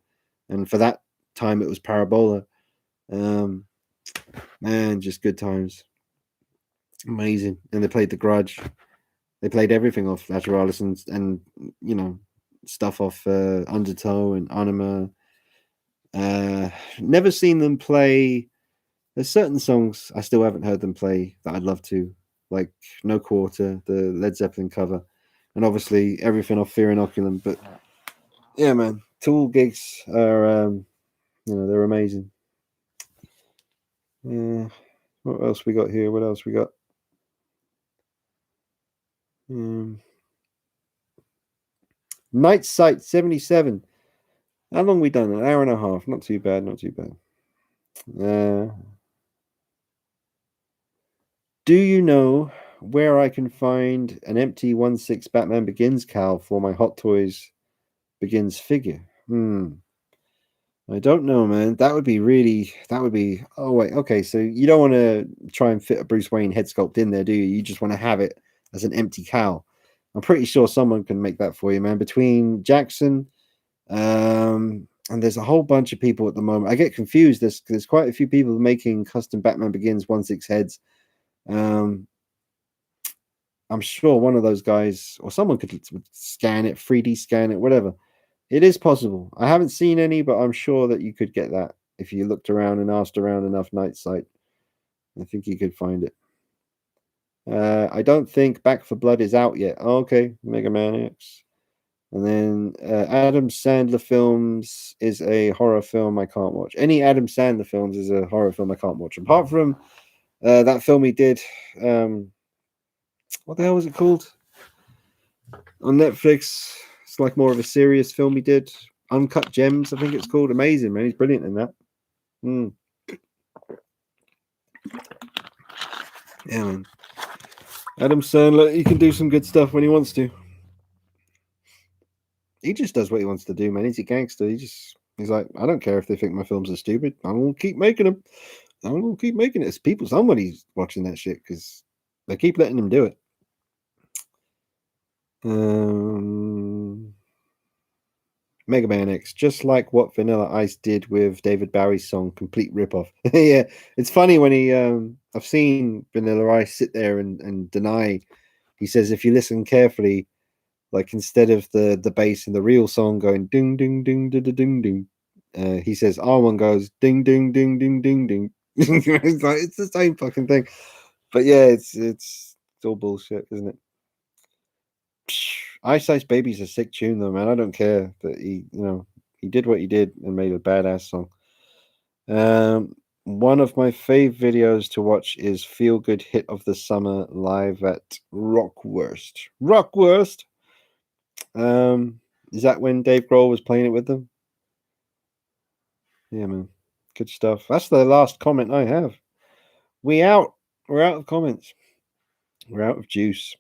and for that time it was Parabola. Man, just good times, amazing. And they played The Grudge, they played everything off Lateralis and stuff off Undertow and Anima. Never seen them play. There's certain songs I still haven't heard them play that I'd love to, like No Quarter, the Led Zeppelin cover, and obviously everything off Fear Inoculum. But yeah, man, Tool gigs are, they're amazing. Yeah. What else we got here? What else we got? Night Sight 77. How long we done? An hour and a half. Not too bad. Not too bad. Do you know where I can find an empty 1/6 Batman Begins cowl for my Hot Toys Begins figure? I don't know, man. That would be. Oh wait, okay. So you don't want to try and fit a Bruce Wayne head sculpt in there, do you? You just want to have it as an empty cowl. I'm pretty sure someone can make that for you, man. Between Jackson, and there's a whole bunch of people at the moment. I get confused. There's quite a few people making custom Batman Begins 1/6 heads. I'm sure one of those guys or someone could scan it, 3D scan it, whatever. It is possible. I haven't seen any, but I'm sure that you could get that if you looked around and asked around enough night sight. I think you could find it. I don't think Back for Blood is out yet. Oh, okay, Mega Man X. And then Adam Sandler films is a horror film I can't watch. Any Adam Sandler films is a horror film I can't watch. Apart from that film he did. What the hell was it called? On Netflix. It's like more of a serious film he did. Uncut Gems, I think it's called. Amazing, man. He's brilliant in that. Yeah, man. Adam Sandler, he can do some good stuff when he wants to. He just does what he wants to do, man. He's a gangster. He's like, I don't care if they think my films are stupid. I'm gonna keep making them. I'm gonna keep making it. It's people, somebody's watching that shit because they keep letting him do it. Mega Man X, just like what Vanilla Ice did with David Bowie's song "Complete Ripoff." Yeah, it's funny when he. I've seen Vanilla Ice sit there and deny. He says if you listen carefully, like instead of the bass in the real song going ding ding ding ding ding ding, he says our one goes ding ding ding ding ding ding. It's like it's the same fucking thing, but yeah, it's all bullshit, isn't it? Ice Ice Baby's a sick tune though, man. I don't care that he did what he did and made a badass song. One of my fave videos to watch is Feel Good Hit of the Summer live at Rockwurst. Rockwurst. Is that when Dave Grohl was playing it with them? Yeah, man. Good stuff. That's the last comment I have. We're out of comments. We're out of juice.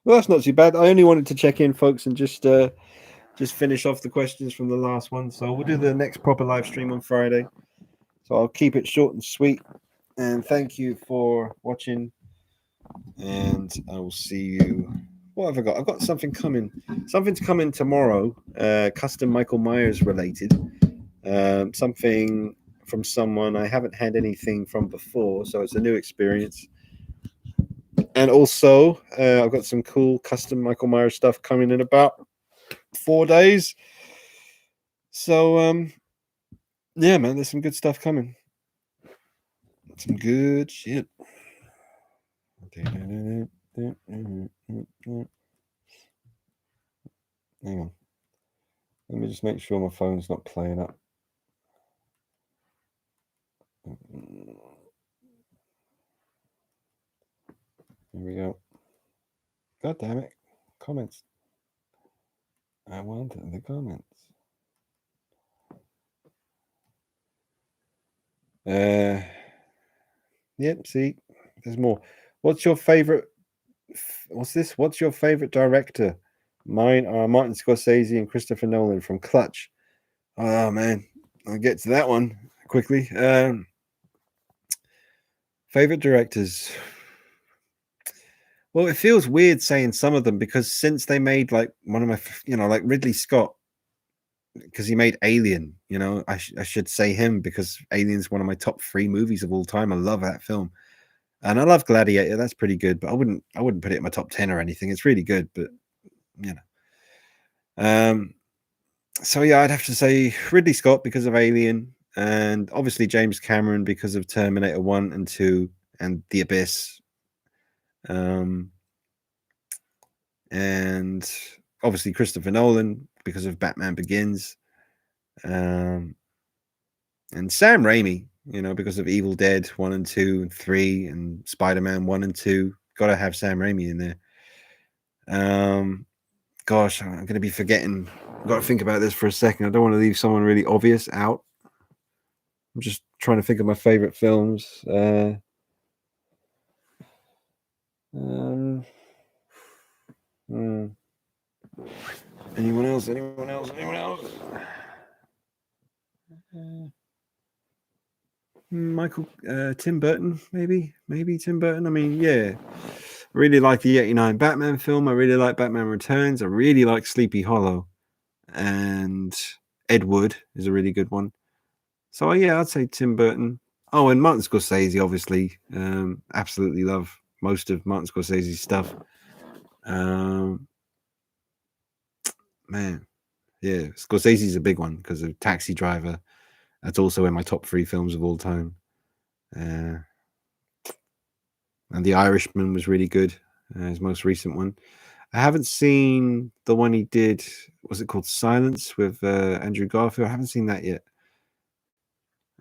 Well, that's not too bad. I only wanted to check in, folks, and just finish off the questions from the last one. So we'll do the next proper live stream on Friday. So I'll keep it short and sweet. And thank you for watching. And I will see you. What have I got? I've got something coming. Something's coming tomorrow. Custom Michael Myers related. Something from someone I haven't had anything from before, so it's a new experience. And also, I've got some cool custom Michael Myers stuff coming in about 4 days. So, yeah, man, there's some good stuff coming. Some good shit. Hang on. Let me just make sure my phone's not playing up. Here we go. God damn it. Comments. I want the comments. Yep, see, there's more. What's your favorite? What's this? What's your favorite director? Mine are Martin Scorsese and Christopher Nolan from Clutch. Oh man, I'll get to that one quickly. Favorite directors. Well, it feels weird saying some of them because since they made like one of my, like Ridley Scott, because he made Alien, I should say him because Alien's one of my top 3 movies of all time. I love that film. And I love Gladiator. That's pretty good, but I wouldn't put it in my top 10 or anything. It's really good, but so yeah, I'd have to say Ridley Scott because of Alien, and obviously James Cameron because of Terminator 1 and 2 and The Abyss. And obviously Christopher Nolan because of Batman Begins. And Sam Raimi, because of Evil Dead 1 and 2 and 3 and Spider-Man 1 and 2. Gotta have Sam Raimi in there. Gosh, I'm gonna be forgetting. I've got to think about this for a second. I don't want to leave someone really obvious out. I'm just trying to think of my favorite films. Anyone else? Michael, Tim Burton, maybe Tim Burton. I mean, yeah, I really like the 89 Batman film. I really like Batman Returns. I really like Sleepy Hollow, and Ed Wood is a really good one. So yeah, I'd say Tim Burton. Oh, and Martin Scorsese, obviously. Absolutely love most of Martin Scorsese's stuff. Man, yeah, Scorsese's a big one because of Taxi Driver. That's also in my top 3 films of all time. And The Irishman was really good, his most recent one. I haven't seen the one he did. Was it called Silence with Andrew Garfield? I haven't seen that yet.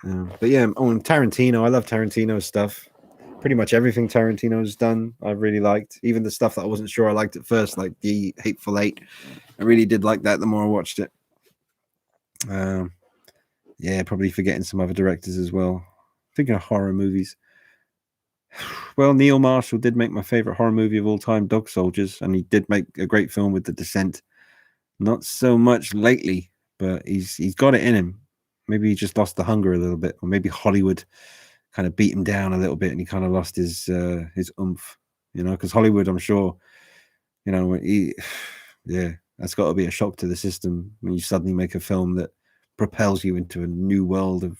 But yeah, and Tarantino. I love Tarantino's stuff. Pretty much everything Tarantino's done, I've really liked. Even the stuff that I wasn't sure I liked at first, like The Hateful Eight. I really did like that the more I watched it. Yeah, probably forgetting some other directors as well. Thinking of horror movies. Well, Neil Marshall did make my favorite horror movie of all time, Dog Soldiers, and he did make a great film with The Descent. Not so much lately, but he's got it in him. Maybe he just lost the hunger a little bit, or maybe Hollywood kind of beat him down a little bit, and he kind of lost his oomph. Because Hollywood, I'm sure, yeah, that's got to be a shock to the system when you suddenly make a film that propels you into a new world of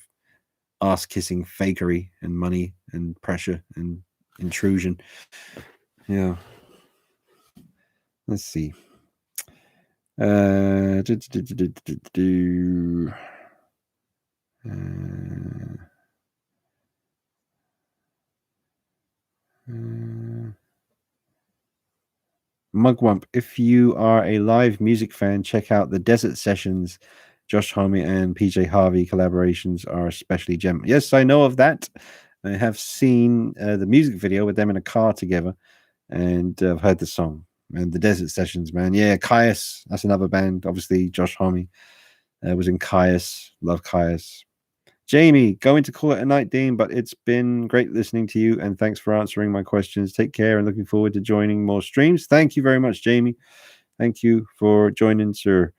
ass-kissing fakery and money and pressure and intrusion. Yeah. Let's see. Mugwump, if you are a live music fan, check out the Desert Sessions. Josh Homme and PJ Harvey collaborations are especially gem. Yes, I know of that. I have seen the music video with them in a car together, and I've heard the song. And the Desert Sessions, man. Yeah, Caius, that's another band. Obviously, Josh Homme was in Caius. Love Caius. Jamie, going to call it a night, Dean, but it's been great listening to you, and thanks for answering my questions. Take care, and looking forward to joining more streams. Thank you very much, Jamie. Thank you for joining, sir.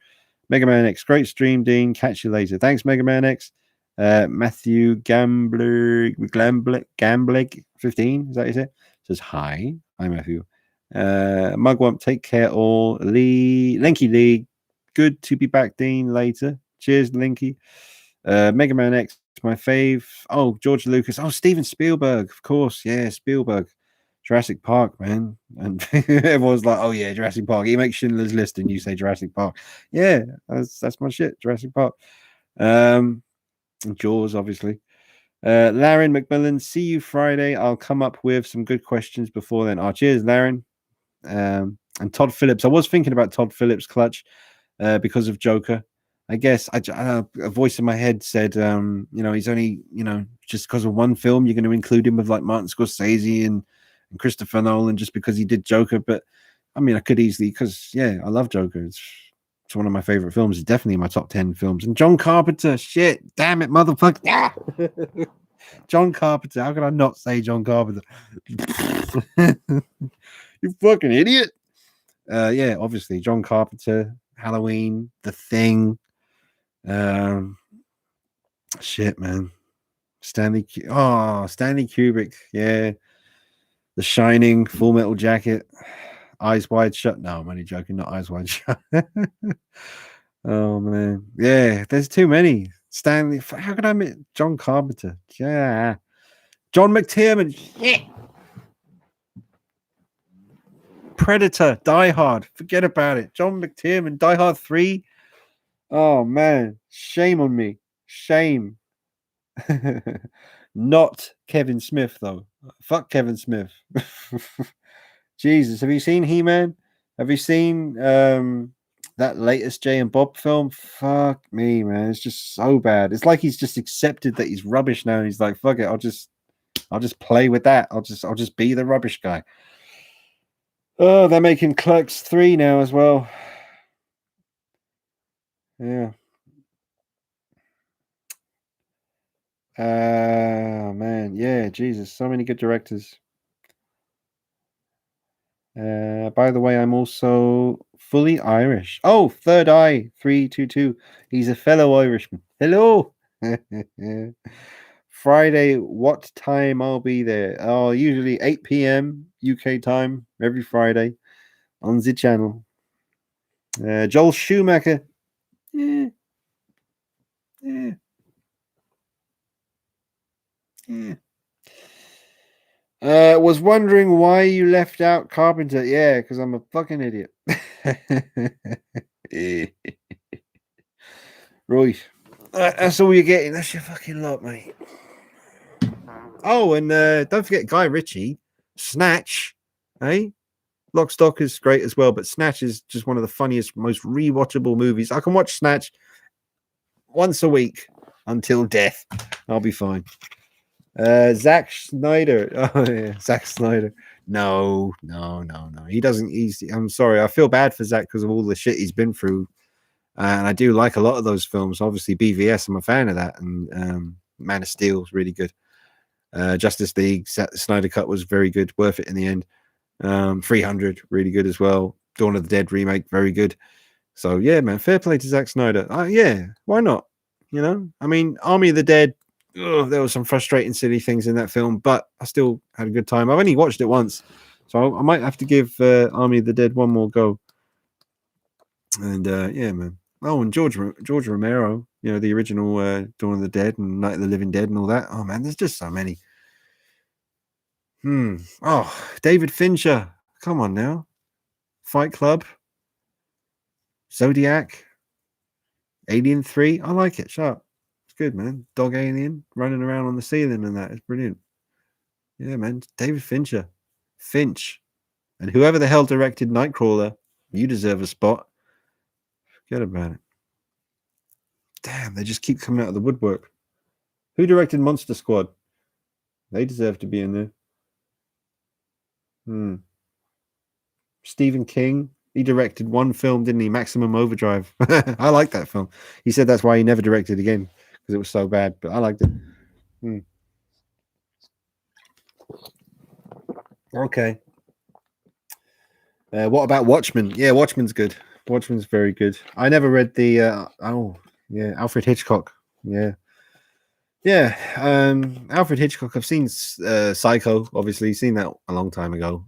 Mega Man X, great stream, Dean. Catch you later. Thanks, Mega Man X. Matthew Gambler 15, is that it? Says hi. Hi, Matthew. Mugwump, take care all. Linky Lee, good to be back, Dean, later. Cheers, Linky. Mega Man X, my fave. Oh, George Lucas. Oh, Steven Spielberg, of course. Yeah, Spielberg. Jurassic Park, man. And everyone's like, oh, yeah, Jurassic Park. He makes Schindler's List and you say Jurassic Park. Yeah, that's my shit, Jurassic Park. And Jaws, obviously. Laren McMillan, see you Friday. I'll come up with some good questions before then. Oh, cheers, Laren. And Todd Phillips. I was thinking about Todd Phillips' Clutch because of Joker. I guess a voice in my head said, he's only, just because of one film, you're going to include him with like Martin Scorsese and Christopher Nolan just because he did Joker. But I mean, I could easily, because I love Joker. It's one of my favorite films. It's definitely in my top 10 films. And John Carpenter, shit, damn it, motherfucker. Yeah. John Carpenter. How can I not say John Carpenter? You fucking idiot. Yeah, obviously John Carpenter, Halloween, The Thing. Shit, man. Stanley Kubrick. Yeah. The Shining, Full Metal Jacket, Eyes Wide Shut. No, I'm only joking. Not Eyes Wide Shut. Oh man, yeah. There's too many. Stanley. How could I admit John Carpenter? Yeah. John McTiernan. Shit. Predator, Die Hard. Forget about it. John McTiernan, Die Hard 3. Oh man, shame on me. Shame. Not Kevin Smith though. Fuck Kevin Smith. Jesus, have you seen He-Man? Have you seen that latest Jay and Bob film? Fuck me, man. It's just so bad. It's like he's just accepted that he's rubbish now. And he's like, fuck it, I'll just play with that. I'll just be the rubbish guy. Oh, they're making Clerks 3 now as well. Yeah. Man, yeah, Jesus, so many good directors. By the way, I'm also fully Irish. Oh, Third Eye 322. He's a fellow Irishman. Hello. Friday, what time I'll be there? Oh, usually 8 p.m. UK time every Friday on the channel. Joel Schumacher. Yeah. Yeah. Yeah. Was wondering why you left out Carpenter. Yeah, because I'm a fucking idiot. Right. That's all you're getting. That's your fucking lot, mate. Oh, and don't forget Guy Ritchie. Snatch. Hey? Lock, Stock is great as well, but Snatch is just one of the funniest, most rewatchable movies. I can watch Snatch once a week until death. I'll be fine. Zack Snyder. Oh yeah, Zack Snyder. No. He doesn't. I'm sorry. I feel bad for Zack because of all the shit he's been through, and I do like a lot of those films. Obviously, BVS. I'm a fan of that, and Man of Steel is really good. Justice League Snyder Cut was very good, worth it in the end. 300 really good as well. Dawn of the Dead remake, very good. So yeah, man, fair play to Zack Snyder. Yeah, why not? You know, I mean, Army of the Dead. There was some frustrating, silly things in that film, but I still had a good time. I've only watched it once, so I might have to give Army of the Dead one more go. And yeah, man. Oh, and George Romero, you know, the original Dawn of the Dead and Night of the Living Dead and all that. Oh man, there's just so many. Oh, David Fincher. Come on now. Fight Club. Zodiac. Alien 3. I like it. Shut up. It's good, man. Dog alien running around on the ceiling and that is brilliant. Yeah, man. David Fincher. Finch. And whoever the hell directed Nightcrawler, you deserve a spot. Forget about it. Damn, they just keep coming out of the woodwork. Who directed Monster Squad? They deserve to be in there. Stephen King. He directed one film, didn't he? Maximum Overdrive. I like that film. He said that's why he never directed again because it was so bad, but I liked it. Okay. What about Watchmen? Yeah, Watchmen's good. Watchmen's very good. I never read the Alfred Hitchcock. Yeah. Alfred Hitchcock. I've seen Psycho, obviously, seen that a long time ago.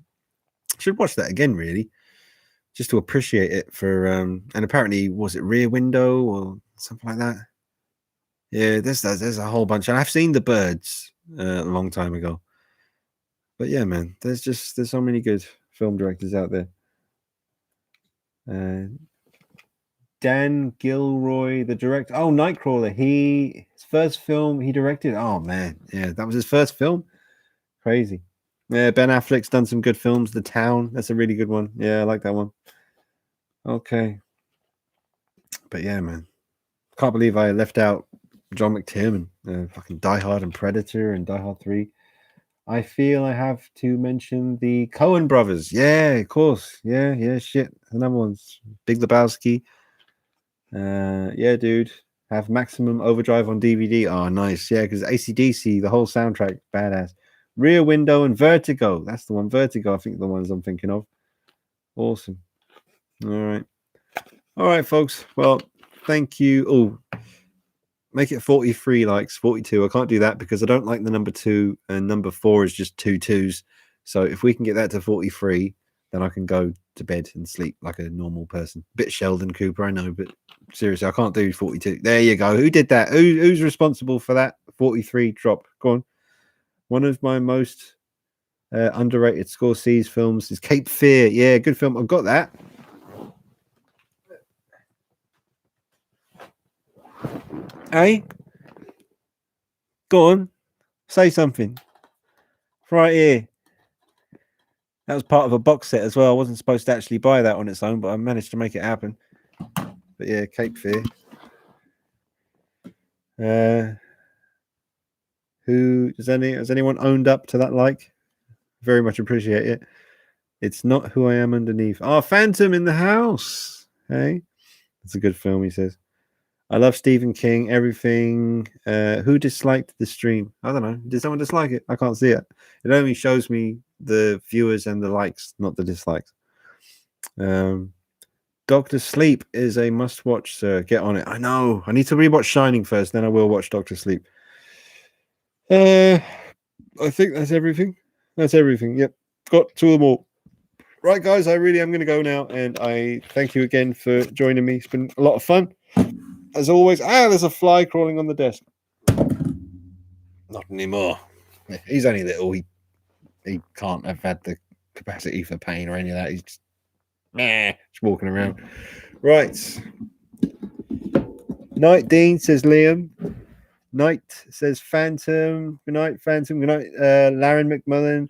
Should watch that again, really, just to appreciate it for and apparently was it Rear Window or something like that. Yeah, there's a whole bunch, and I've seen The Birds a long time ago. But yeah, man, there's so many good film directors out there. Dan Gilroy, the director. Oh, Nightcrawler. His first film he directed. Oh man, yeah, that was his first film. Crazy. Yeah, Ben Affleck's done some good films. The Town, that's a really good one. Yeah, I like that one. Okay. But yeah, man, can't believe I left out John McTiernan. Fucking Die Hard and Predator and Die Hard 3. I feel I have to mention the Coen brothers. Yeah, of course. Yeah, shit. Another one's Big Lebowski. Yeah, dude. Have Maximum Overdrive on DVD. Oh, nice. Yeah, because AC/DC, the whole soundtrack, badass. Rear Window and Vertigo. That's the one. Vertigo, I think the ones I'm thinking of. Awesome. All right, folks. Well, thank you. Oh, make it 43 likes, 42. I can't do that because I don't like the number 2, and number 4 is just 2 2s. So if we can get that to 43, then I can go to bed and sleep like a normal person. Bit Sheldon Cooper, I know, but seriously, I can't do 42. There you go. Who did that? Who's responsible for that 43 drop? Go on. One of my most underrated Scorsese films is Cape Fear. Yeah, good film. I've got that. Hey, go on, say something. Right here. That was part of a box set as well. I wasn't supposed to actually buy that on its own, but I managed to make it happen. But yeah, Cape Fear. Has anyone owned up to that like? Very much appreciate it. It's Not Who I Am Underneath. Oh, Phantom in the House. Hey, it's a good film, he says. I love Stephen King, everything. Who disliked the stream? I don't know. Did someone dislike it? I can't see it. It only shows me the viewers and the likes, not the dislikes. Doctor Sleep is a must-watch, sir. Get on it. I know. I need to rewatch Shining first, then I will watch Doctor Sleep. I think that's everything. That's everything. Yep. Got 2 of them all. Right, guys, I really am going to go now, and I thank you again for joining me. It's been a lot of fun. As always, there's a fly crawling on the desk. Not anymore. He's only little. He he can't have had the capacity for pain or any of that. He's just walking around. Right. Night Dean, says Liam. Night says Phantom. Good night, Phantom. Good night, Laren McMullen.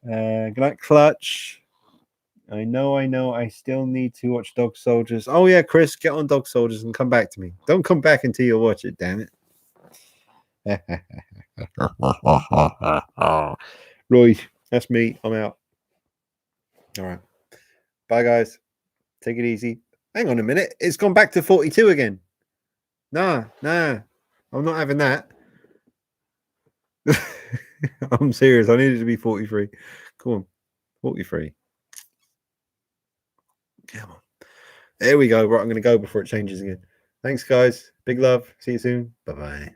Good night, Clutch. I know. I still need to watch Dog Soldiers. Oh yeah, Chris, get on Dog Soldiers and come back to me. Don't come back until you watch it, damn it. Right, that's me. I'm out. All right. Bye, guys. Take it easy. Hang on a minute. It's gone back to 42 again. Nah. I'm not having that. I'm serious. I need it to be 43. Come on. 43. Come on. There we go. Right, I'm going to go before it changes again. Thanks, guys. Big love. See you soon. Bye-bye.